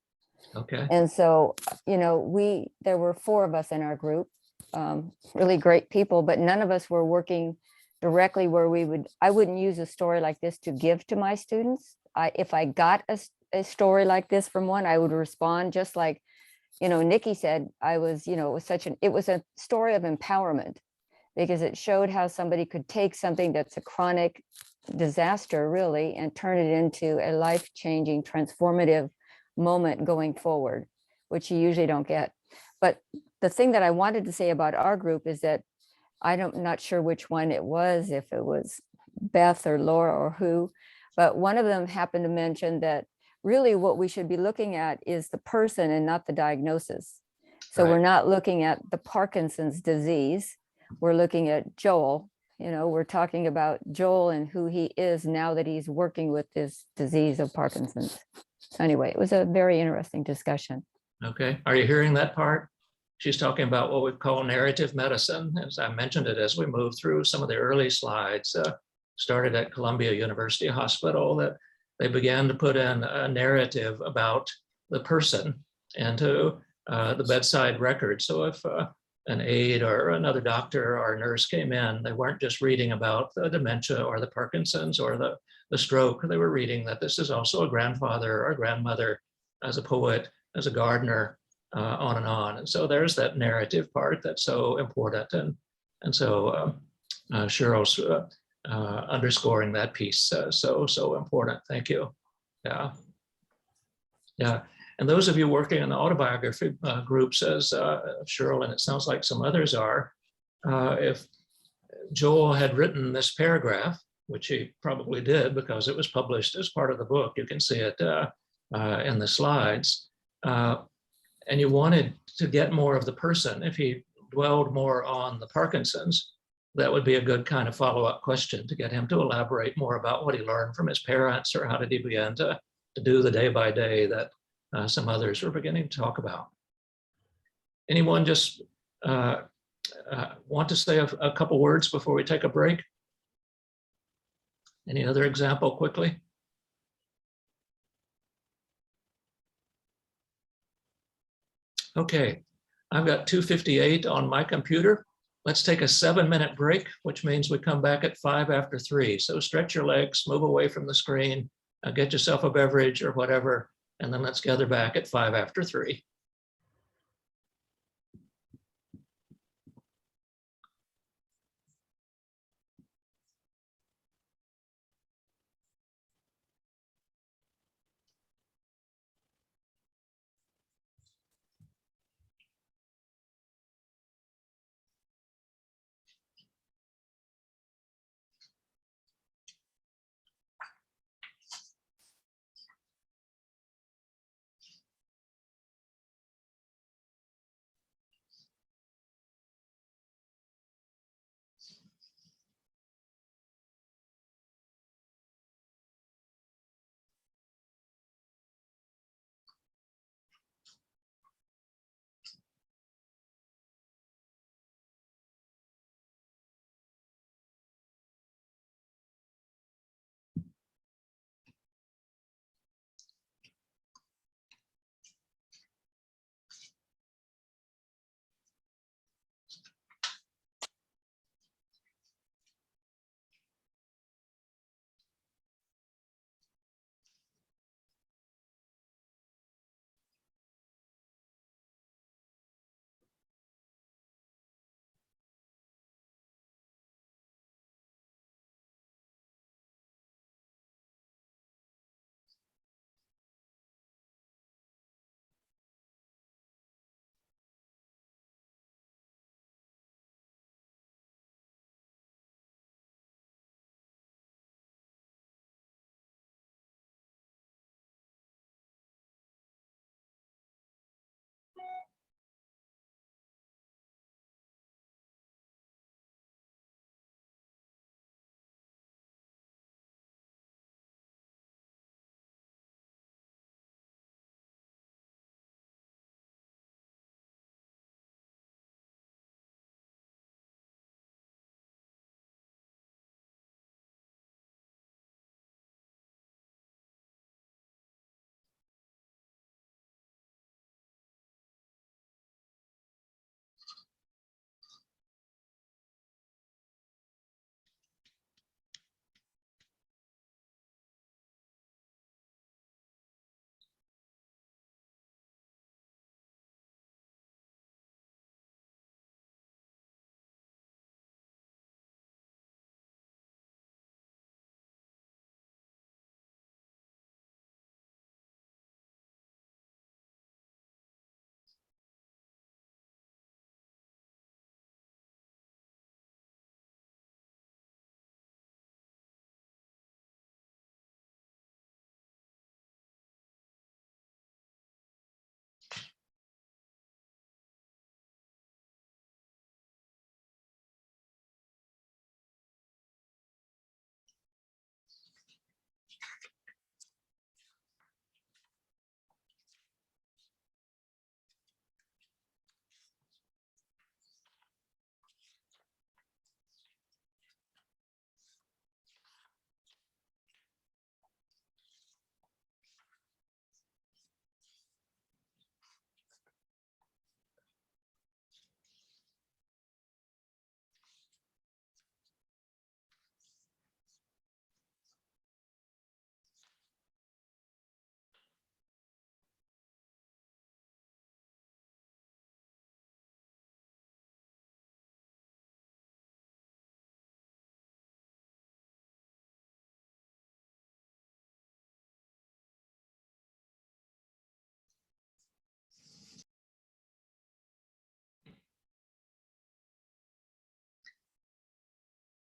Okay. And so, there were 4 of us in our group, really great people, but none of us were working directly where I wouldn't use a story like this to give to my students. If I got a story like this from one, I would respond just like, Nikki said. It was a story of empowerment, because it showed how somebody could take something that's a chronic disaster really and turn it into a life-changing, transformative moment going forward, which you usually don't get. But the thing that I wanted to say about our group is that I'm not sure which one it was, if it was Beth or Laura or who, but one of them happened to mention that really what we should be looking at is the person and not the diagnosis. So Right. We're not looking at the Parkinson's disease. We're looking at Joel. We're talking about Joel and who he is now that he's working with this disease of Parkinson's. Anyway, it was a very interesting discussion. Okay. Are you hearing that part? She's talking about what we call narrative medicine. As I mentioned it as we moved through some of the early slides, started at Columbia University Hospital, that they began to put in a narrative about the person into the bedside record. So if an aide or another doctor or a nurse came in, they weren't just reading about the dementia or the Parkinson's or the stroke. They were reading that this is also a grandfather or grandmother, as a poet, as a gardener, on and on. And so there's that narrative part that's so important. And so Cheryl's underscoring that piece, so important. Thank you. Yeah. And those of you working in the autobiography groups, as Cheryl and it sounds like some others are, if Joel had written this paragraph, which he probably did because it was published as part of the book, you can see it in the slides, and you wanted to get more of the person, if he dwelled more on the Parkinson's, that would be a good kind of follow-up question to get him to elaborate more about what he learned from his parents, or how did he begin to do the day by day that some others were beginning to talk about. Anyone just want to say a couple words before we take a break? Any other example quickly? Okay, I've got 2:58 on my computer. Let's take a 7-minute break, which means we come back at 5 after 3. So stretch your legs, move away from the screen, get yourself a beverage or whatever, and then let's gather back at 5 after 3.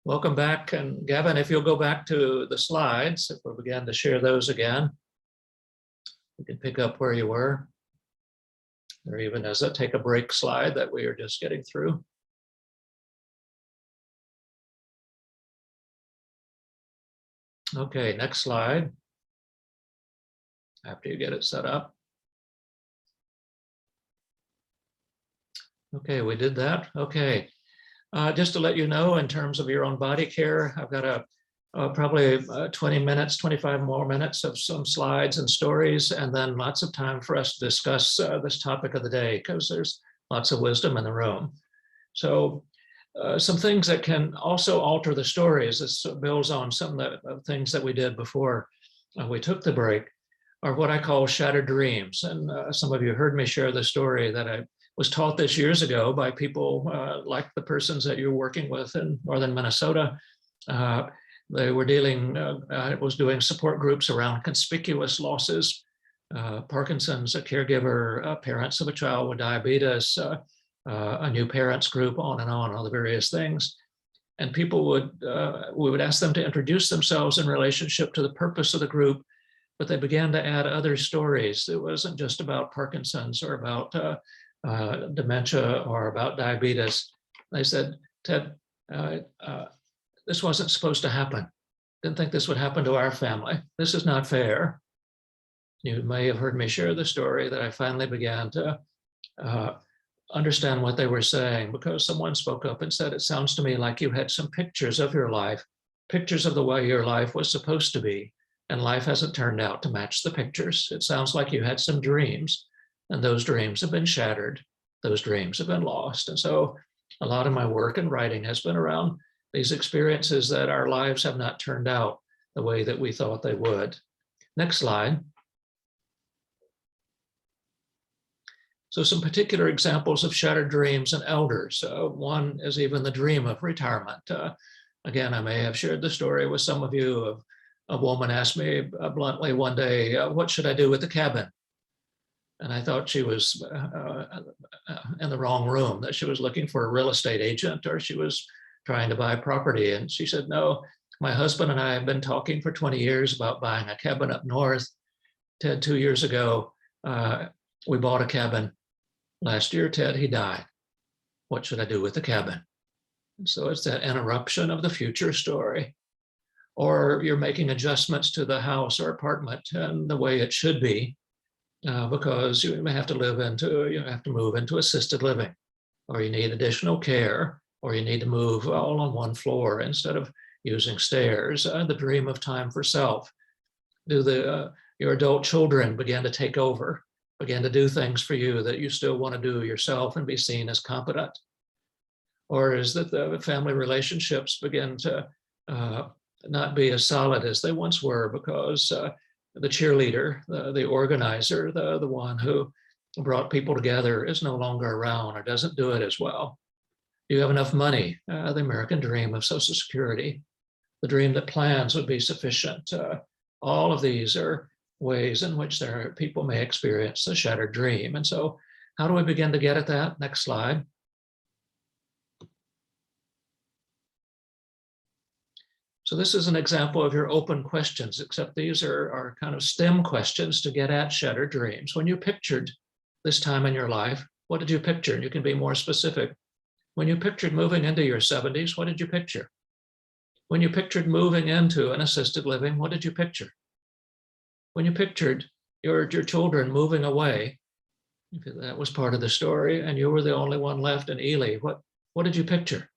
welcome back. And Gavin, if you'll go back to the slides, if we begin to share those again, we can pick up where you were. Or even as a take a break slide that we are just getting through. Okay, next slide. After you get it set up. Okay, we did that. Okay. Just to let you know, in terms of your own body care, I've got probably 20 minutes, 25 more minutes of some slides and stories, and then lots of time for us to discuss this topic of the day, because there's lots of wisdom in the room. So some things that can also alter the stories, this builds on some of the things that we did before we took the break, are what I call shattered dreams. And some of you heard me share the story that I was taught this years ago by people like the persons that you're working with in northern Minnesota. They were was doing support groups around conspicuous losses, Parkinson's, a caregiver, parents of a child with diabetes, a new parents group, on and on, all the various things. And people we would ask them to introduce themselves in relationship to the purpose of the group, but they began to add other stories. It wasn't just about Parkinson's or about dementia or about diabetes. They said, Ted, this wasn't supposed to happen. Didn't think this would happen to our family. This is not fair. You may have heard me share the story that I finally began to understand what they were saying, because someone spoke up and said, it sounds to me like you had some pictures of your life, pictures of the way your life was supposed to be, and life hasn't turned out to match the pictures. It sounds like you had some dreams, and those dreams have been shattered. Those dreams have been lost. And so a lot of my work and writing has been around these experiences that our lives have not turned out the way that we thought they would. Next slide. So some particular examples of shattered dreams in elders. One is even the dream of retirement. Again, I may have shared the story with some of you. A woman asked me bluntly one day, what should I do with the cabin? And I thought she was in the wrong room, that she was looking for a real estate agent, or she was trying to buy property. And she said, no, my husband and I have been talking for 20 years about buying a cabin up north. Ted, 2 years ago, we bought a cabin. Last year, Ted, he died. What should I do with the cabin? And so it's that interruption of the future story. Or you're making adjustments to the house or apartment and the way it should be, because you may have to move into assisted living, or you need additional care, or you need to move all on one floor instead of using stairs. The dream of time for self. Do your adult children begin to take over, begin to do things for you that you still want to do yourself and be seen as competent? Or is that the family relationships begin to not be as solid as they once were, because the cheerleader, the organizer, the one who brought people together is no longer around or doesn't do it as well? Do you have enough money? The American dream of Social Security, the dream that plans would be sufficient. All of these are ways in which people may experience a shattered dream. And so how do we begin to get at that? Next slide. So this is an example of your open questions, except these are kind of STEM questions to get at shattered dreams. When you pictured this time in your life, what did you picture? And you can be more specific. When you pictured moving into your 70s, what did you picture? When you pictured moving into an assisted living, what did you picture? When you pictured your children moving away, that was part of the story, and you were the only one left in Ely, what did you picture?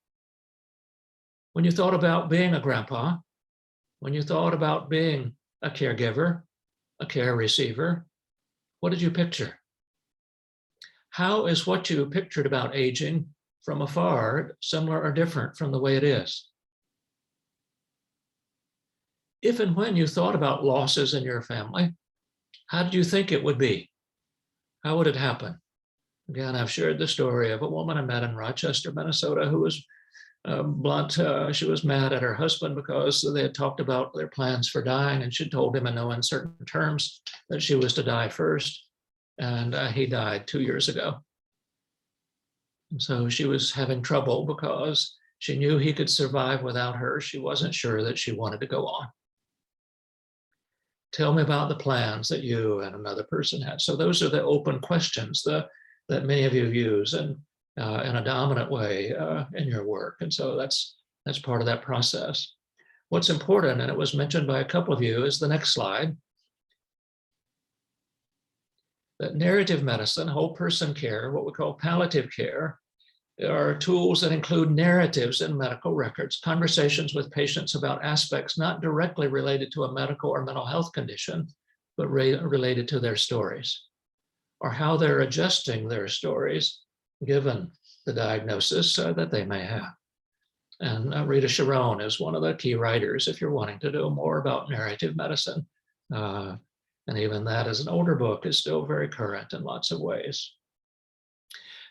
When you thought about being a grandpa, when you thought about being a caregiver, a care receiver, what did you picture? How is what you pictured about aging from afar similar or different from the way it is? If and when you thought about losses in your family, how did you think it would be? How would it happen? Again, I've shared the story of a woman I met in Rochester, Minnesota, who was blunt. She was mad at her husband because they had talked about their plans for dying, and she told him in no uncertain terms that she was to die first. And he died 2 years ago. And so she was having trouble because She knew he could survive without her. She wasn't sure that she wanted to go on. Tell me about the plans that you and another person had. So those are the open questions that many of you use in a dominant way in your work. And so that's part of that process. What's important, and it was mentioned by a couple of you, is the next slide. That narrative medicine, whole person care, what we call palliative care, are tools that include narratives in medical records, conversations with patients about aspects not directly related to a medical or mental health condition, but related to their stories, or how they're adjusting their stories given the diagnosis that they may have. And Rita Sharon is one of the key writers if you're wanting to know more about narrative medicine. And even that, as an older book, is still very current in lots of ways.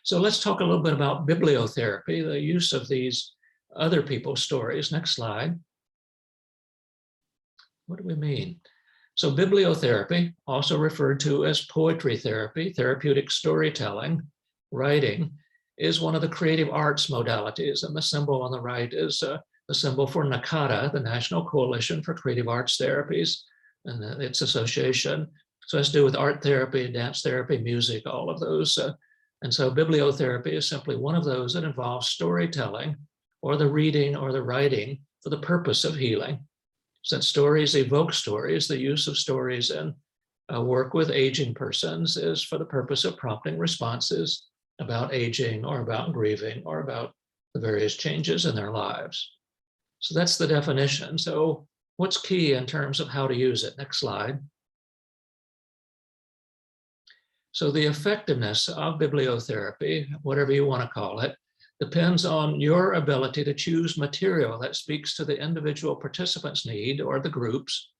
So let's talk a little bit about bibliotherapy, the use of these other people's stories. Next slide. What do we mean? So bibliotherapy, also referred to as poetry therapy, therapeutic storytelling, writing, is one of the creative arts modalities. And the symbol on the right is the symbol for NACADA, the National Coalition for Creative Arts Therapies, and its association. So it has to do with art therapy, dance therapy, music, all of those. And so bibliotherapy is simply one of those that involves storytelling or the reading or the writing for the purpose of healing. Since stories evoke stories, the use of stories in work with aging persons is for the purpose of prompting responses about aging or about grieving or about the various changes in their lives. So that's the definition. So what's key in terms of how to use it? Next slide. So the effectiveness of bibliotherapy, whatever you want to call it, depends on your ability to choose material that speaks to the individual participant's need or the group's,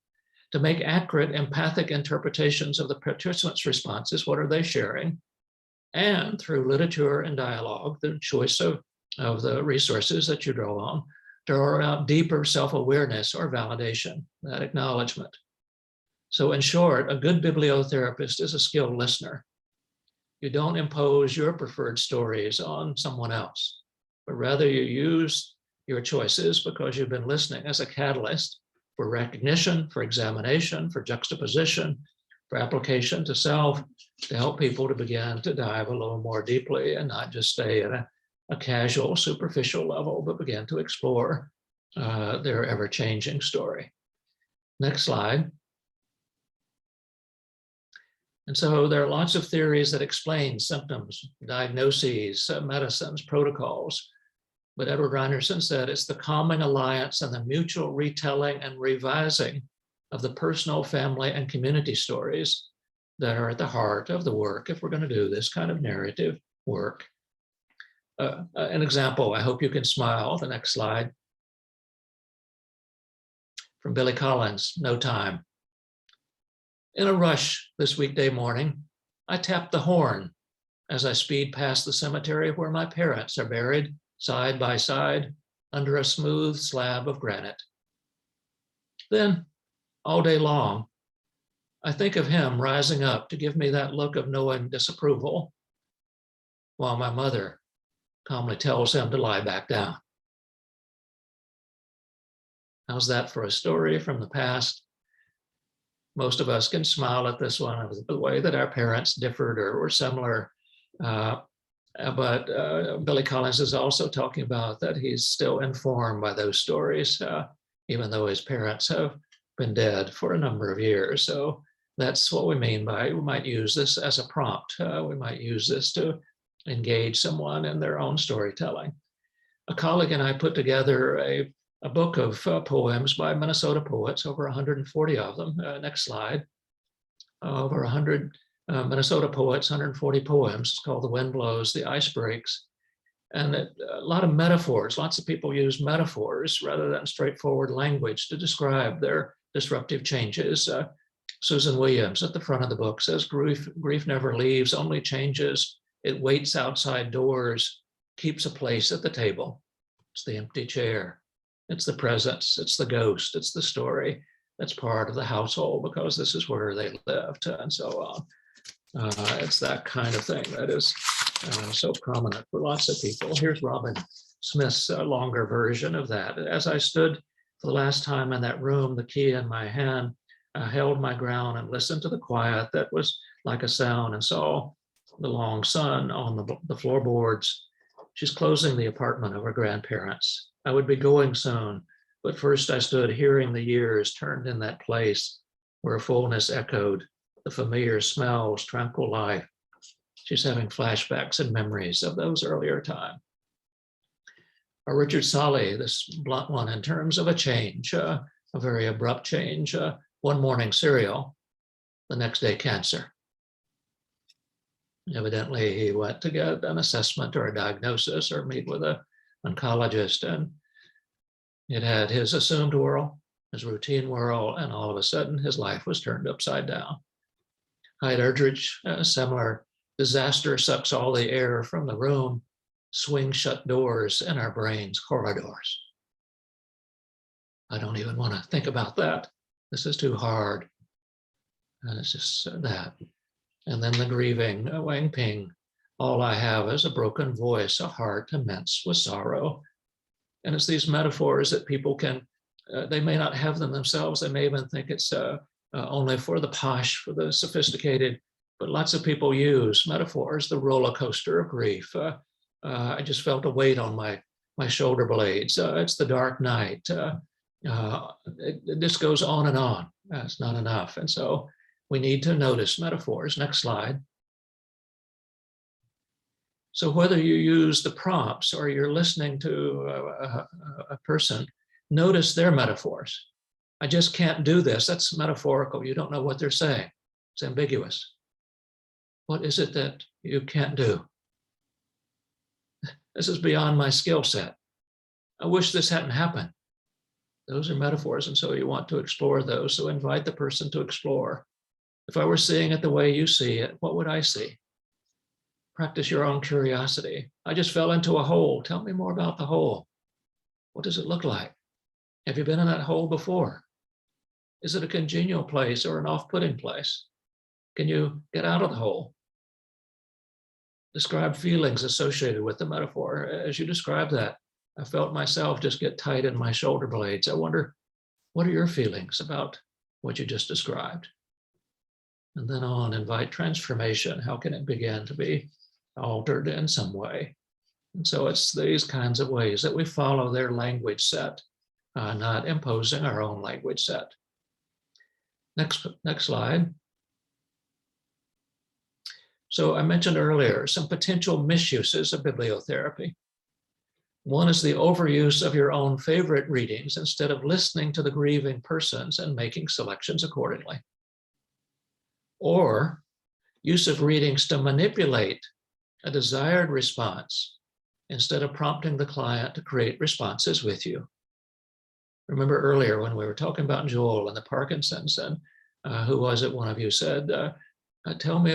to make accurate empathic interpretations of the participants' responses, what are they sharing, and through literature and dialogue, the choice of the resources that you draw on, to draw out deeper self-awareness or validation, that acknowledgement. So in short, a good bibliotherapist is a skilled listener. You don't impose your preferred stories on someone else, but rather you use your choices because you've been listening as a catalyst for recognition, for examination, for juxtaposition, for application to self, to help people to begin to dive a little more deeply and not just stay at a casual, superficial level, but begin to explore their ever-changing story. Next slide. And so there are lots of theories that explain symptoms, diagnoses, medicines, protocols. But Edward Reinerson said it's the calming alliance and the mutual retelling and revising of the personal, family, and community stories that are at the heart of the work if we're going to do this kind of narrative work. An example, I hope you can smile, the next slide. From Billy Collins, No Time. In a rush this weekday morning, I tapped the horn as I speed past the cemetery where my parents are buried side by side under a smooth slab of granite. Then, all day long, I think of him rising up to give me that look of knowing disapproval, while my mother calmly tells him to lie back down. How's that for a story from the past? Most of us can smile at this one, the way that our parents differed or were similar. But Billy Collins is also talking about that he's still informed by those stories, even though his parents have been dead for a number of years. So that's what we mean by, we might use this as a prompt. We might use this to engage someone in their own storytelling. A colleague and I put together a book of poems by Minnesota poets, over 140 of them. Next slide. Over 100 Minnesota poets, 140 poems. It's called The Wind Blows, The Ice Breaks. And a lot of metaphors. Lots of people use metaphors rather than straightforward language to describe their disruptive changes. Susan Williams at the front of the book says, grief never leaves, only changes. It waits outside doors, keeps a place at the table. It's the empty chair. It's the presence, it's the ghost, it's the story that's part of the household because this is where they lived and so on. It's that kind of thing that is so prominent for lots of people. Here's Robin Smith's longer version of that. As I stood for the last time in that room, the key in my hand, I held my ground and listened to the quiet that was like a sound, and saw the long sun on the floorboards. She's closing the apartment of her grandparents. I would be going soon, but first I stood hearing the years turned in that place where fullness echoed, the familiar smells, tranquil life. She's having flashbacks and memories of those earlier times. Richard Solly, this blunt one in terms of a change, a very abrupt change. One morning cereal, the next day cancer. Evidently, he went to get an assessment or a diagnosis or meet with an oncologist, and it had his assumed world, his routine world, and all of a sudden his life was turned upside down. Hyde Erdrich, a similar disaster sucks all the air from the room, swing shut doors in our brains' corridors. I don't even want to think about that. This is too hard. And it's just that. And then the grieving, Wang Ping, all I have is a broken voice, a heart immense with sorrow. And it's these metaphors that people can, they may not have them themselves. They may even think it's only for the posh, for the sophisticated, but lots of people use metaphors, the roller coaster of grief. I just felt a weight on my shoulder blades. It's the dark night. This goes on and on. It's not enough. And so we need to notice metaphors. Next slide. So whether you use the prompts or you're listening to a person, notice their metaphors. I just can't do this. That's metaphorical. You don't know what they're saying. It's ambiguous. What is it that you can't do? This is beyond my skill set. I wish this hadn't happened. Those are metaphors, and so you want to explore those. So invite the person to explore. If I were seeing it the way you see it, what would I see? Practice your own curiosity. I just fell into a hole. Tell me more about the hole. What does it look like? Have you been in that hole before? Is it a congenial place or an off-putting place? Can you get out of the hole? Describe feelings associated with the metaphor. As you describe that, I felt myself just get tight in my shoulder blades. I wonder, what are your feelings about what you just described? And then on, invite transformation. How can it begin to be altered in some way? And so it's these kinds of ways that we follow their language set, not imposing our own language set. Next slide. So I mentioned earlier some potential misuses of bibliotherapy. One is the overuse of your own favorite readings instead of listening to the grieving persons and making selections accordingly. Or use of readings to manipulate a desired response instead of prompting the client to create responses with you. Remember earlier when we were talking about Joel and the Parkinson's, and who was it, one of you said, tell me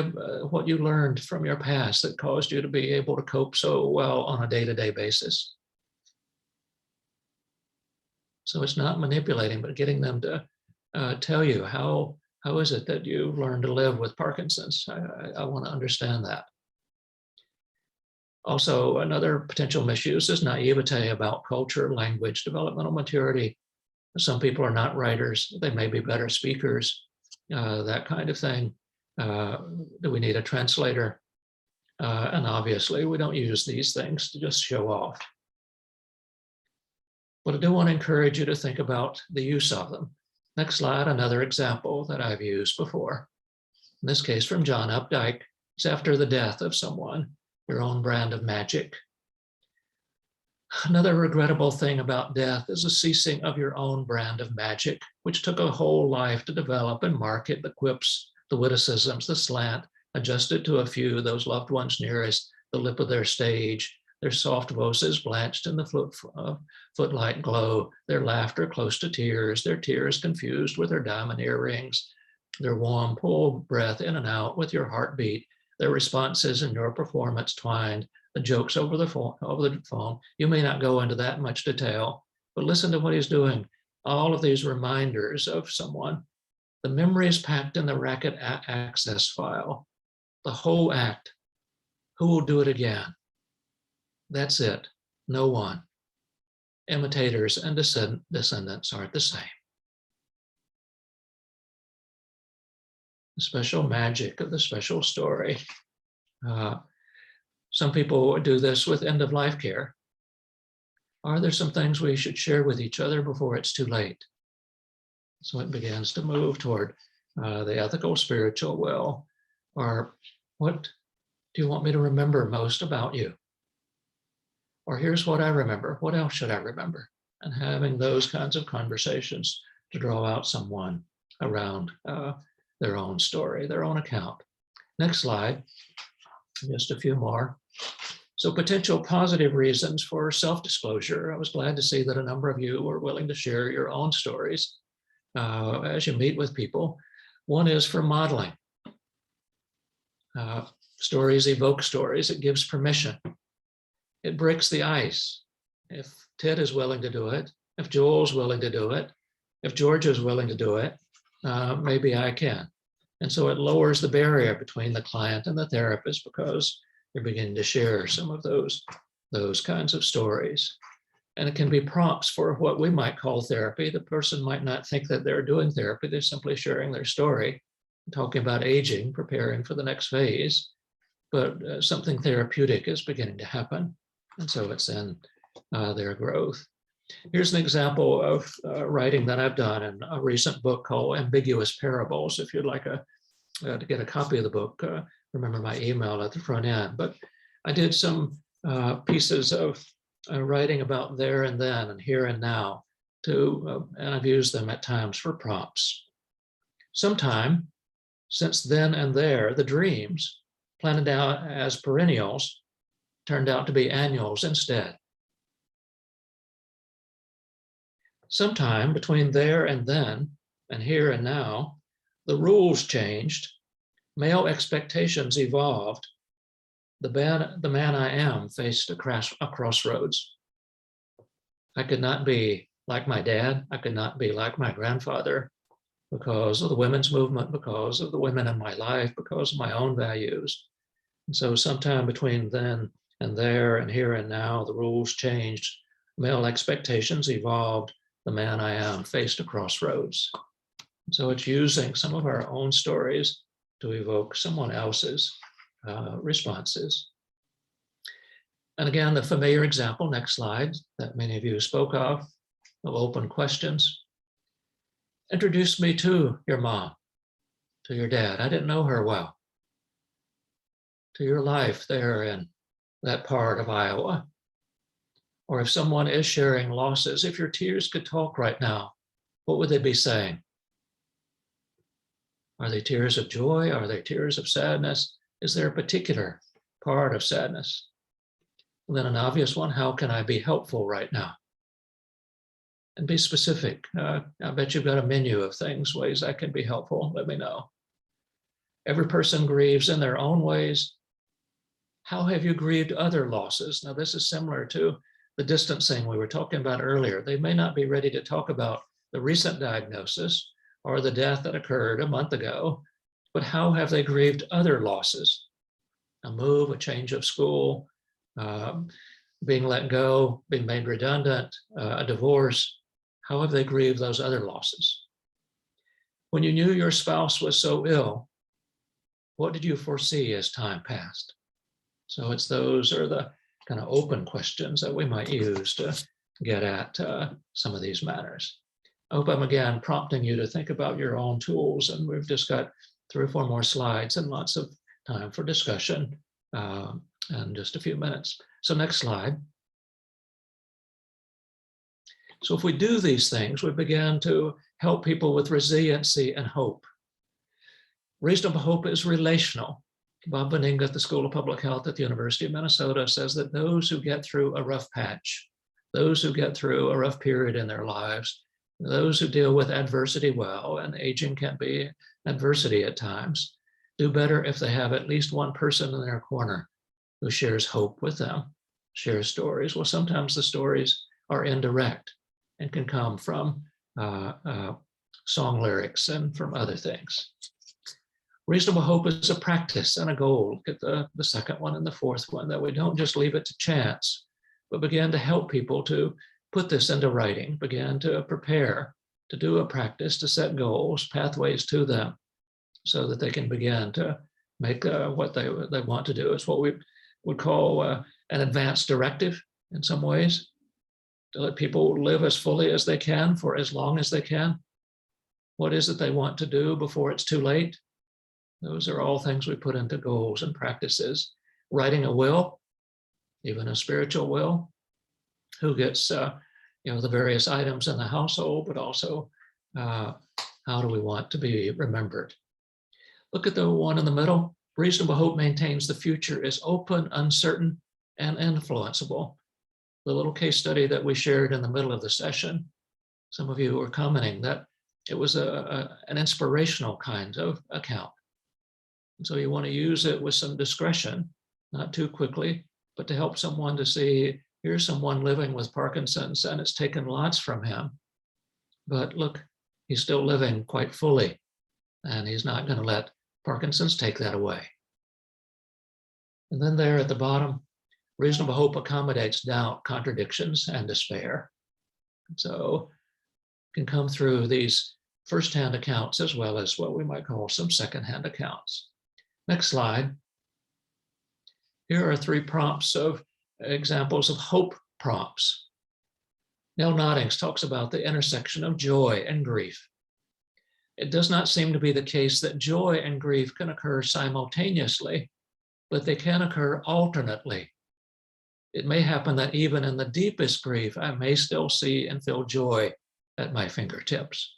what you learned from your past that caused you to be able to cope so well on a day-to-day basis. So it's not manipulating, but getting them to tell you how is it that you learned to live with Parkinson's? I want to understand that. Also, another potential misuse is naivete about culture, language, developmental maturity. Some people are not writers. They may be better speakers, that kind of thing. Do we need a translator? And obviously, we don't use these things to just show off. But I do want to encourage you to think about the use of them. Next slide, another example that I've used before. In this case, from John Updike. It's after the death of someone, your own brand of magic. Another regrettable thing about death is the ceasing of your own brand of magic, which took a whole life to develop and market the quips, the witticisms, the slant, adjusted to a few, those loved ones nearest the lip of their stage, their soft voices blanched in the footlight glow, their laughter close to tears, their tears confused with their diamond earrings, their warm pull breath in and out with your heartbeat, their responses in your performance twined, the jokes over the phone. You may not go into that much detail, but listen to what he's doing. All of these reminders of someone, the memories packed in the racket access file, the whole act. Who will do it again? That's it. No one. Imitators and descendants aren't the same. The special magic of the special story. Some people do this with end-of-life care. Are there some things we should share with each other before it's too late? So it begins to move toward the ethical, spiritual will, or what do you want me to remember most about you? Or here's what I remember. What else should I remember? And having those kinds of conversations to draw out someone around their own story, their own account. Next slide, just a few more. So potential positive reasons for self-disclosure. I was glad to see that a number of you were willing to share your own stories as you meet with people. One is for modeling. Stories evoke stories. It gives permission. It breaks the ice. If Ted is willing to do it, if Joel's willing to do it, if Georgia's willing to do it, maybe I can. And so it lowers the barrier between the client and the therapist because you're beginning to share some of those kinds of stories. And it can be prompts for what we might call therapy. The person might not think that they're doing therapy. They're simply sharing their story, talking about aging, preparing for the next phase. But something therapeutic is beginning to happen. And so it's in their growth. Here's an example of writing that I've done in a recent book called Ambiguous Parables. If you'd like to get a copy of the book, remember my email at the front end. But I did some pieces of writing about there and then and here and now, and I've used them at times for prompts. Sometime since then and there, the dreams planted out as perennials turned out to be annuals instead. Sometime between there and then and here and now, the rules changed, male expectations evolved, the man I am faced a crossroads. I could not be like my dad, I could not be like my grandfather because of the women's movement, because of the women in my life, because of my own values. And so sometime between then and there and here and now, the rules changed, male expectations evolved, the man I am faced a crossroads. So it's using some of our own stories to evoke someone else's responses. And again, the familiar example, next slide, that many of you spoke of open questions. Introduce me to your mom, to your dad. I didn't know her well. To your life there in that part of Iowa. Or if someone is sharing losses, if your tears could talk right now, what would they be saying? Are they tears of joy? Are they tears of sadness? Is there a particular part of sadness? And then an obvious one, how can I be helpful right now? And be specific. I bet you've got a menu of things, ways I can be helpful. Let me know. Every person grieves in their own ways. How have you grieved other losses? Now, this is similar to the distancing we were talking about earlier. They may not be ready to talk about the recent diagnosis or the death that occurred a month ago, but how have they grieved other losses? A move, a change of school, being let go, being made redundant, a divorce. How have they grieved those other losses? When you knew your spouse was so ill, what did you foresee as time passed? So those are the kind of open questions that we might use to get at some of these matters. I hope I'm again prompting you to think about your own tools, and we've just got 3 or 4 more slides and lots of time for discussion in just a few minutes. So next slide. So if we do these things, we begin to help people with resiliency and hope. Reasonable hope is relational. Bob Benning at the School of Public Health at the University of Minnesota says that those who get through a rough patch, those who get through a rough period in their lives, those who deal with adversity well, and aging can be adversity at times, do better if they have at least one person in their corner who shares hope with them, shares stories. Well, sometimes the stories are indirect and can come from song lyrics and from other things. Reasonable hope is a practice and a goal. Get the second one and the fourth one, that we don't just leave it to chance, but began to help people to put this into writing, began to prepare, to do a practice, to set goals, pathways to them, so that they can begin to make what they want to do. It's what we would call an advanced directive in some ways, to let people live as fully as they can for as long as they can. What is it they want to do before it's too late? Those are all things we put into goals and practices. Writing a will, even a spiritual will, who gets the various items in the household, but also how do we want to be remembered? Look at the one in the middle. Reasonable hope maintains the future is open, uncertain, and influenceable. The little case study that we shared in the middle of the session, some of you were commenting that it was an inspirational kind of account. And so you want to use it with some discretion, not too quickly, but to help someone to see, here's someone living with Parkinson's and it's taken lots from him. But look, he's still living quite fully, and he's not going to let Parkinson's take that away. And then there at the bottom, reasonable hope accommodates doubt, contradictions, and despair. So it can come through these firsthand accounts as well as what we might call some secondhand accounts. Next slide. Here are 3 prompts of examples of hope prompts. Nell Noddings talks about the intersection of joy and grief. It does not seem to be the case that joy and grief can occur simultaneously, but they can occur alternately. It may happen that even in the deepest grief, I may still see and feel joy at my fingertips,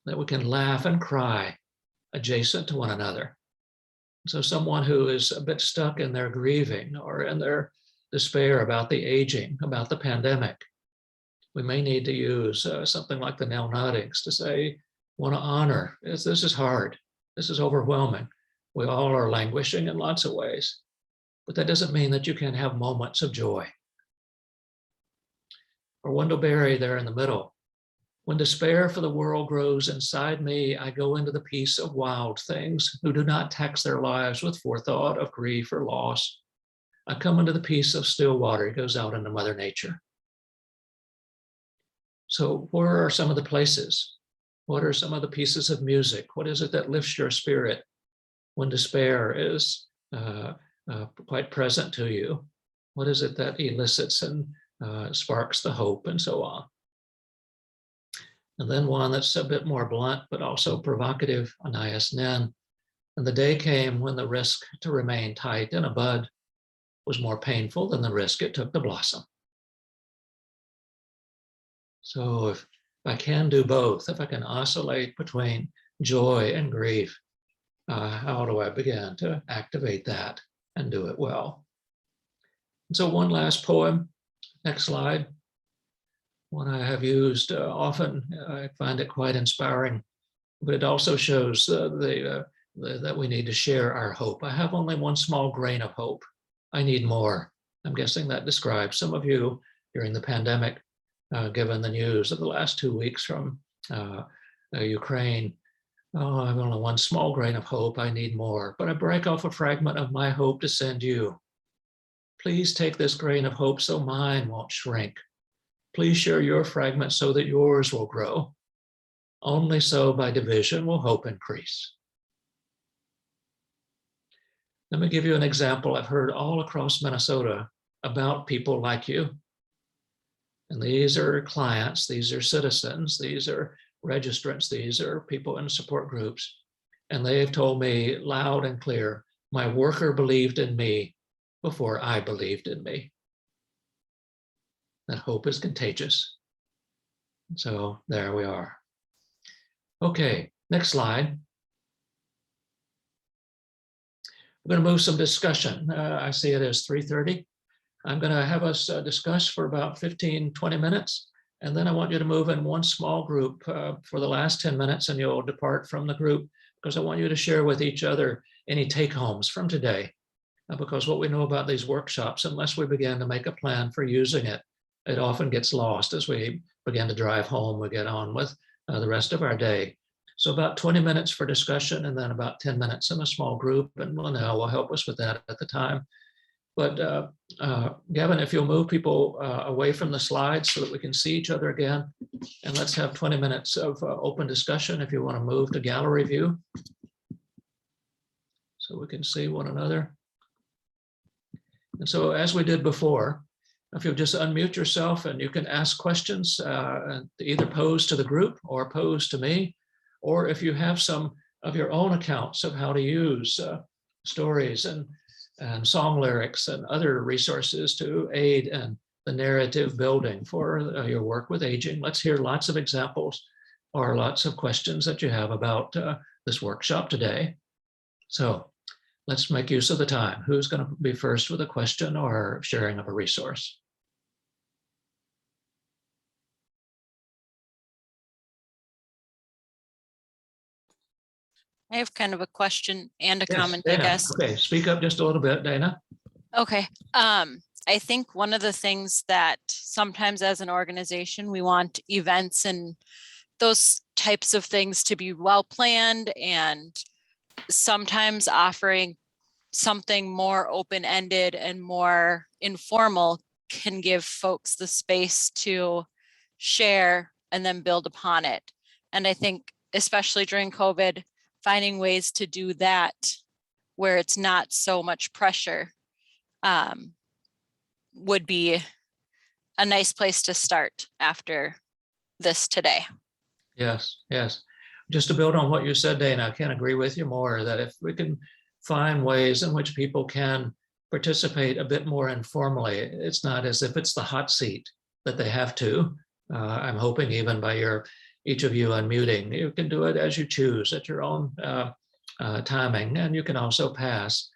that we can laugh and cry adjacent to one another. So someone who is a bit stuck in their grieving or in their despair about the aging, about the pandemic, we may need to use something like the Nell Noddings to say, want to honor, this is hard, this is overwhelming. We all are languishing in lots of ways, but that doesn't mean that you can't have moments of joy. Or Wendell Berry there in the middle. When despair for the world grows inside me, I go into the peace of wild things who do not tax their lives with forethought of grief or loss. I come into the peace of still water. It goes out into Mother Nature. So where are some of the places? What are some of the pieces of music? What is it that lifts your spirit when despair is quite present to you? What is it that elicits and sparks the hope and so on? And then one that's a bit more blunt, but also provocative, Anais Nin. And the day came when the risk to remain tight in a bud was more painful than the risk it took to blossom. So if I can do both, if I can oscillate between joy and grief, how do I begin to activate that and do it well? And so one last poem, next slide. One I have used often. I find it quite inspiring, but it also shows that we need to share our hope. I have only one small grain of hope. I need more. I'm guessing that describes some of you during the pandemic, given the news of the last 2 weeks from Ukraine. Oh, I have only one small grain of hope. I need more. But I break off a fragment of my hope to send you. Please take this grain of hope so mine won't shrink. Please share your fragment so that yours will grow. Only so by division will hope increase. Let me give you an example I've heard all across Minnesota about people like you. And these are clients, these are citizens, these are registrants, these are people in support groups. And they have told me loud and clear, my worker believed in me before I believed in me. That hope is contagious. So there we are. Okay, next slide. We're going to move some discussion. I see it as 3:30. I'm going to have us discuss for about 15, 20 minutes. And then I want you to move in one small group for the last 10 minutes, and you'll depart from the group because I want you to share with each other any take-homes from today. Because what we know about these workshops, unless we begin to make a plan for using it, it often gets lost as we begin to drive home, we get on with the rest of our day. So about 20 minutes for discussion and then about 10 minutes in a small group, and Linnell will help us with that at the time. But Gavin, if you'll move people away from the slides so that we can see each other again, and let's have 20 minutes of open discussion if you want to move to gallery view so we can see one another. And so as we did before, if you'll just unmute yourself and you can ask questions either pose to the group or pose to me, or if you have some of your own accounts of how to use stories and song lyrics and other resources to aid in the narrative building for your work with aging. Let's hear lots of examples or lots of questions that you have about this workshop today. So let's make use of the time. Who's going to be first with a question or sharing of a resource? I have kind of a question and a Yes, comment, I Dana. guess. Okay, speak up just a little bit, Dana. Okay. I think one of the things that sometimes as an organization, we want events and those types of things to be well planned, and sometimes offering something more open-ended and more informal can give folks the space to share and then build upon it. And I think especially during COVID, finding ways to do that where it's not so much pressure would be a nice place to start after this today. Yes, yes. Just to build on what you said, Dana, I can't agree with you more that if we can find ways in which people can participate a bit more informally, it's not as if it's the hot seat that they have to. I'm hoping even by each of you unmuting, you can do it as you choose at your own timing, and you can also pass.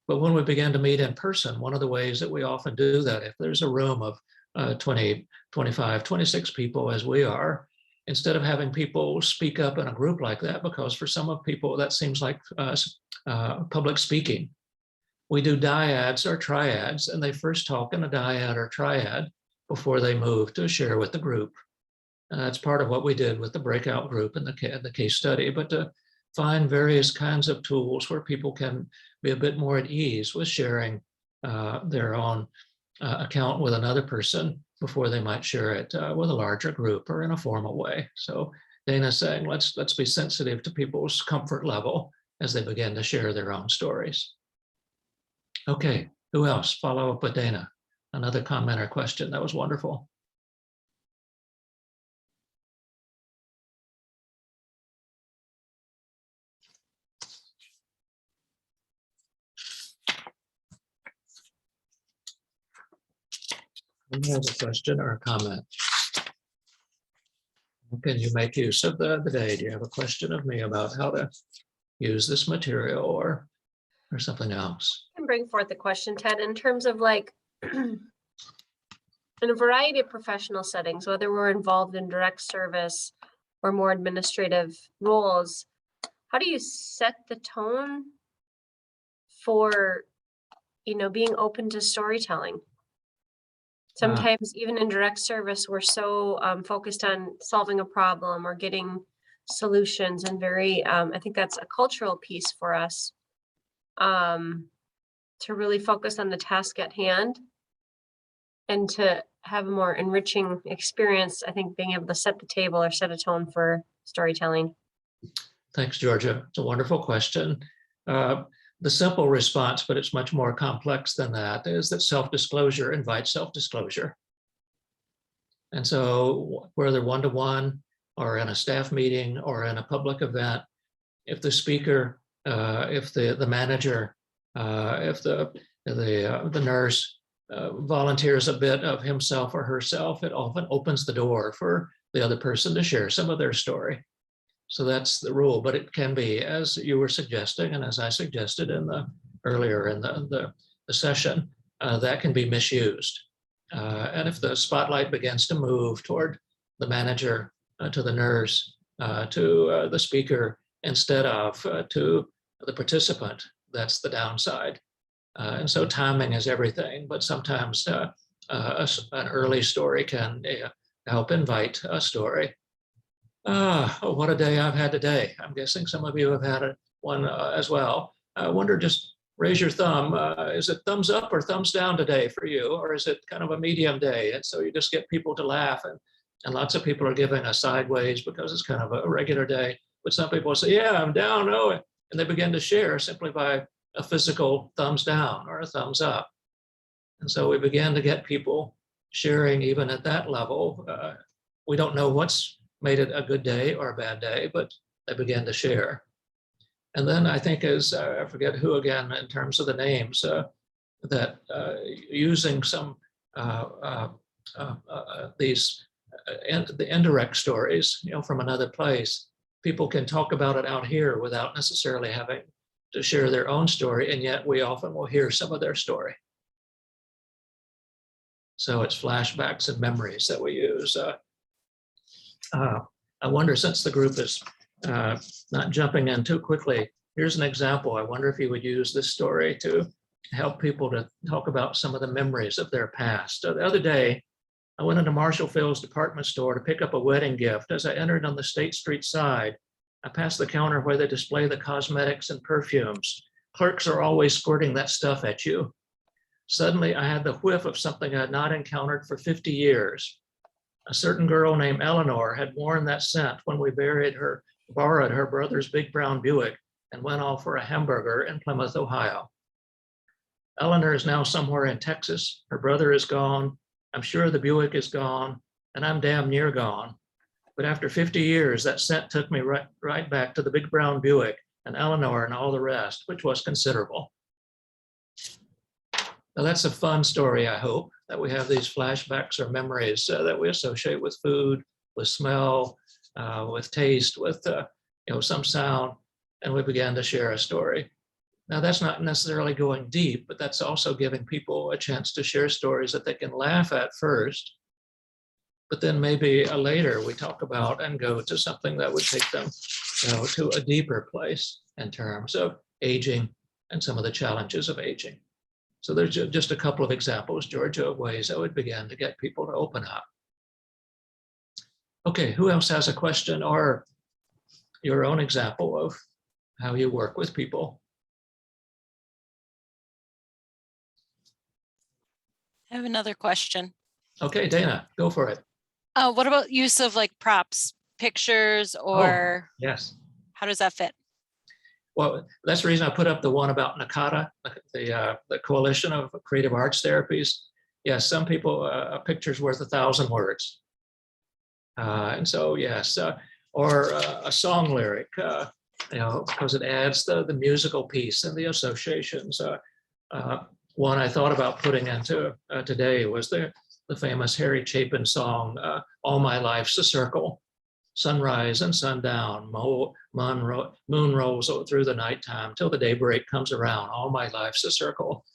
But when we begin to meet in person, one of the ways that we often do that, if there's a room of 20, 25, 26 people as we are, instead of having people speak up in a group like that, because for some of people that seems like public speaking, we do dyads or triads, and they first talk in a dyad or triad before they move to share with the group. And that's part of what we did with the breakout group and the case study, but to find various kinds of tools where people can be a bit more at ease with sharing their own account with another person before they might share it with a larger group or in a formal way. So Dana's saying, let's be sensitive to people's comfort level as they begin to share their own stories. Okay, who else? Follow up with Dana. Another comment or question. That was wonderful. You have a question or a comment? Can you make use of the day? Do you have a question of me about how to use this material or something else? I can bring forth a question, Ted, in terms of like in a variety of professional settings, whether we're involved in direct service or more administrative roles, how do you set the tone for, being open to storytelling? Sometimes even in direct service, we're so focused on solving a problem or getting solutions, and I think that's a cultural piece for us to really focus on the task at hand and to have a more enriching experience. I think being able to set the table or set a tone for storytelling. Thanks, Georgia. It's a wonderful question. The simple response, but it's much more complex than that, is that self-disclosure invites self-disclosure. And so whether one-to-one or in a staff meeting or in a public event, if the speaker, if the manager, if the nurse volunteers a bit of himself or herself, it often opens the door for the other person to share some of their story. So that's the rule, but it can be, as you were suggesting, and as I suggested earlier in the session, that can be misused. And if the spotlight begins to move toward the manager, to the nurse, to the speaker, instead of to the participant, that's the downside. And so timing is everything, but sometimes an early story can help invite a story. What a day I've had today. I'm guessing some of you have had one as well. I wonder just raise your thumb. Is it thumbs up or thumbs down today for you? Or is it kind of a medium day? And so you just get people to laugh. And lots of people are giving a sideways because it's kind of a regular day. But some people say, yeah, I'm down. Oh, and they begin to share simply by a physical thumbs down or a thumbs up. And so we began to get people sharing even at that level. We don't know what's made it a good day or a bad day, but they began to share. And then I think as, I forget who again, in terms of the names, that using some these the indirect stories, from another place, people can talk about it out here without necessarily having to share their own story, and yet we often will hear some of their story. So it's flashbacks and memories that we use. I wonder, since the group is not jumping in too quickly, here's an example. I wonder if you would use this story to help people to talk about some of the memories of their past. The other day, I went into Marshall Field's department store to pick up a wedding gift. As I entered on the State Street side, I passed the counter where they display the cosmetics and perfumes. Clerks are always squirting that stuff at you. Suddenly, I had the whiff of something I had not encountered for 50 years. A certain girl named Eleanor had worn that scent when we borrowed her brother's big brown Buick and went off for a hamburger in Plymouth, Ohio. Eleanor is now somewhere in Texas. Her brother is gone. I'm sure the Buick is gone, and I'm damn near gone. But after 50 years, that scent took me right back to the big brown Buick and Eleanor and all the rest, which was considerable. Now that's a fun story, I hope, that we have these flashbacks or memories that we associate with food, with smell, with taste, with some sound, and we began to share a story. Now that's not necessarily going deep, but that's also giving people a chance to share stories that they can laugh at first, but then maybe later we talk about and go to something that would take them to a deeper place in terms of aging and some of the challenges of aging. So there's just a couple of examples, Georgia, of ways that would begin to get people to open up. Okay, who else has a question or your own example of how you work with people? I have another question. Okay, Dana, go for it. What about use of like props, pictures, or yes, how does that fit? Well, that's the reason I put up the one about NACADA, the Coalition of Creative Arts Therapies. Yes, some people, a picture's worth 1,000 words. And so, yes, or a song lyric, because it adds the musical piece and the associations. One I thought about putting into today was the famous Harry Chapin song, All My Life's a Circle. Sunrise and sundown, moon rolls through the nighttime till the daybreak comes around. All my life's a circle.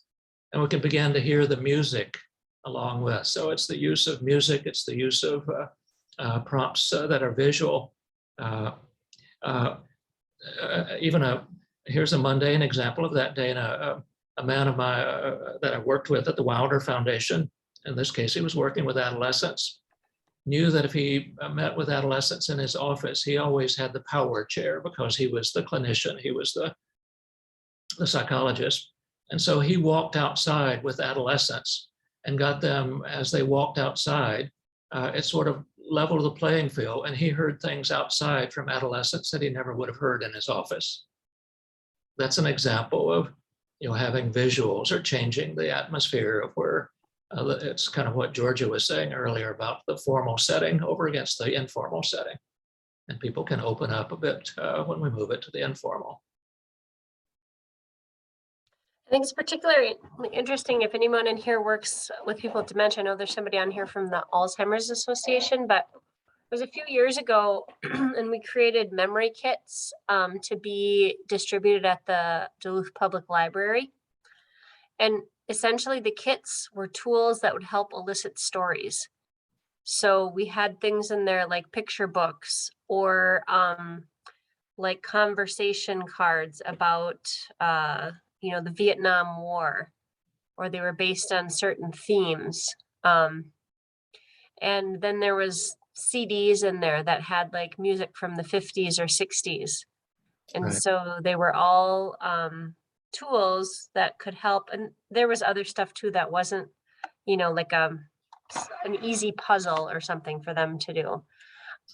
And we can begin to hear the music along with. So it's the use of music, it's the use of prompts that are visual. Here's a mundane example of that, Dana. A man of my that I worked with at the Wilder Foundation, in this case, he was working with adolescents, knew that if he met with adolescents in his office, he always had the power chair because he was the clinician, he was the psychologist. And so he walked outside with adolescents and got them, as they walked outside, it sort of leveled the playing field, and he heard things outside from adolescents that he never would have heard in his office. That's an example of having visuals or changing the atmosphere of where it's kind of what Georgia was saying earlier about the formal setting over against the informal setting. And people can open up a bit when we move it to the informal. I think it's particularly interesting if anyone in here works with people with dementia. I know there's somebody on here from the Alzheimer's Association, but it was a few years ago and we created memory kits to be distributed at the Duluth Public Library. And essentially the kits were tools that would help elicit stories. So we had things in there like picture books or like conversation cards about, the Vietnam War, or they were based on certain themes. And then there was CDs in there that had like music from the 50s or 60s. And Right. so they were all tools that could help. And there was other stuff too that wasn't, like an easy puzzle or something for them to do.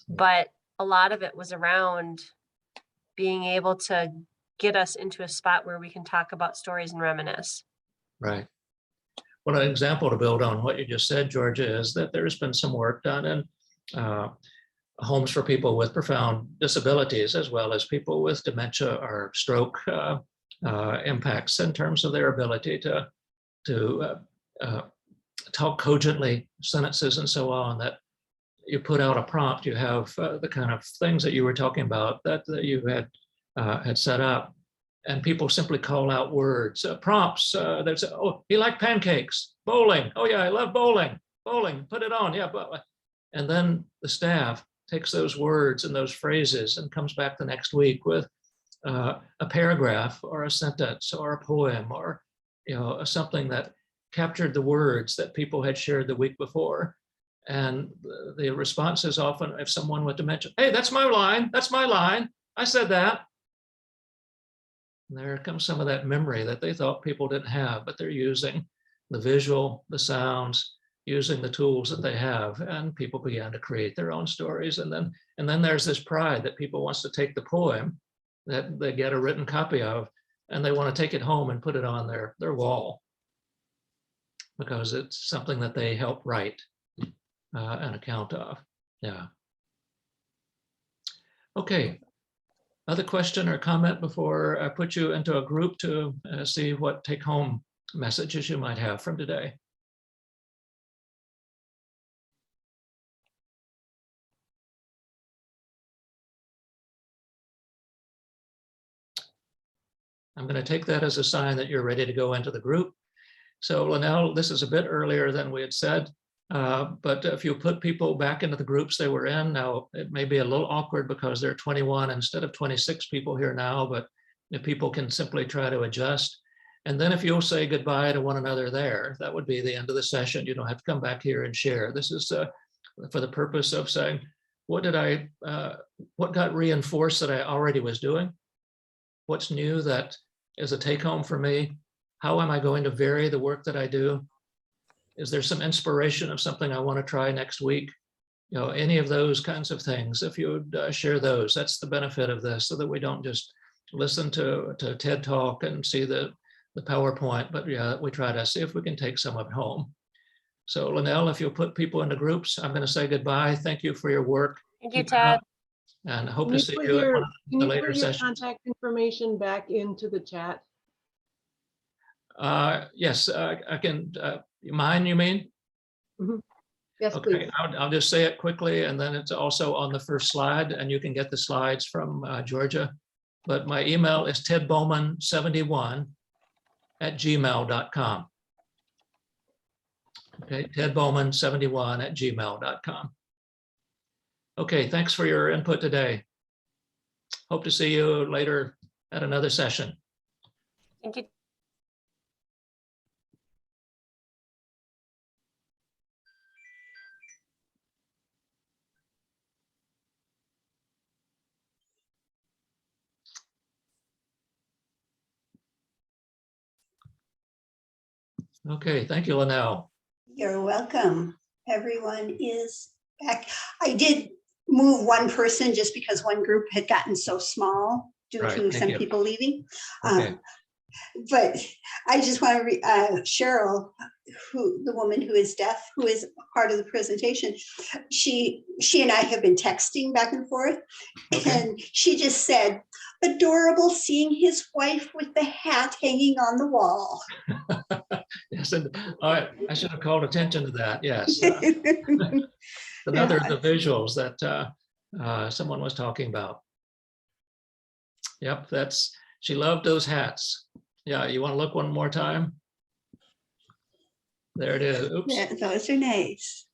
But a lot of it was around being able to get us into a spot where we can talk about stories and reminisce. Right. Well, an example to build on what you just said, Georgia, is that there's been some work done in homes for people with profound disabilities, as well as people with dementia or stroke impacts in terms of their ability to talk cogently, sentences and so on, that you put out a prompt, you have the kind of things that you were talking about that you had set up, and people simply call out words, prompts. They say, oh, he liked pancakes, bowling. Oh yeah, I love bowling, put it on, yeah. And then the staff takes those words and those phrases and comes back the next week with a paragraph or a sentence or a poem or something that captured the words that people had shared the week before. And the response is often, if someone with dementia, hey, that's my line, I said that. And there comes some of that memory that they thought people didn't have, but they're using the visual, the sounds, using the tools that they have, and people began to create their own stories. And then there's this pride that people wants to take the poem that they get a written copy of, and they want to take it home and put it on their wall because it's something that they helped write an account of. Yeah. Okay. Other question or comment before I put you into a group to see what take-home messages you might have from today? I'm going to take that as a sign that you're ready to go into the group. So Linnell, this is a bit earlier than we had said, but if you put people back into the groups they were in, now it may be a little awkward because there are 21 instead of 26 people here now, but if people can simply try to adjust. And then if you'll say goodbye to one another there, that would be the end of the session. You don't have to come back here and share. This is for the purpose of saying, what got reinforced that I already was doing? What's new that is a take home for me? How am I going to vary the work that I do? Is there some inspiration of something I want to try next week? Any of those kinds of things, if you would share those, that's the benefit of this, so that we don't just listen to TED Talk and see the PowerPoint, but yeah, we try to see if we can take some of it home. So Linnell, if you'll put people into groups, I'm going to say goodbye. Thank you for your work. Thank you, Ted. And I hope to see you at one of the later sessions. Contact information back into the chat. Yes, I can. Mine, you mean? Mm-hmm. Yes, okay, please. I'll just say it quickly, and then it's also on the first slide, and you can get the slides from Georgia. But my email is tedbowman71@gmail.com. Okay, tedbowman71@gmail.com. Okay, thanks for your input today. Hope to see you later at another session. Thank you. Okay, thank you, Linnell. You're welcome. Everyone is back. I did move one person just because one group had gotten so small due to some people leaving. Okay. But I just want to, Cheryl, the woman who is deaf, who is part of the presentation, she and I have been texting back and forth, and she just said, adorable seeing his wife with the hat hanging on the wall. Yes, and I should have called attention to that. Yes. Another of the visuals that someone was talking about. Yep, she loved those hats. Yeah, you want to look one more time? There it is. Oops. Yeah, those are nice.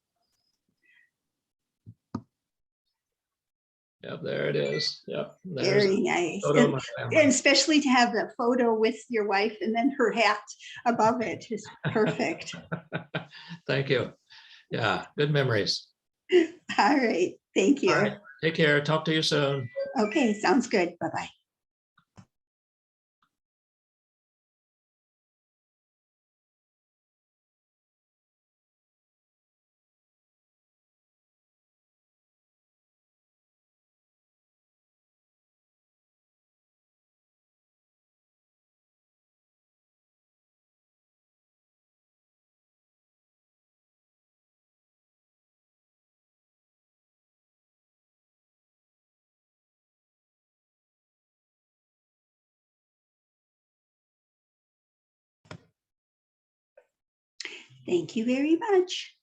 Yep, there it is. Yep. Very nice. And especially to have that photo with your wife and then her hat above it is perfect. Thank you. Yeah, good memories. All right. Thank you. All right. Take care. Talk to you soon. Okay, sounds good. Bye-bye. Thank you very much.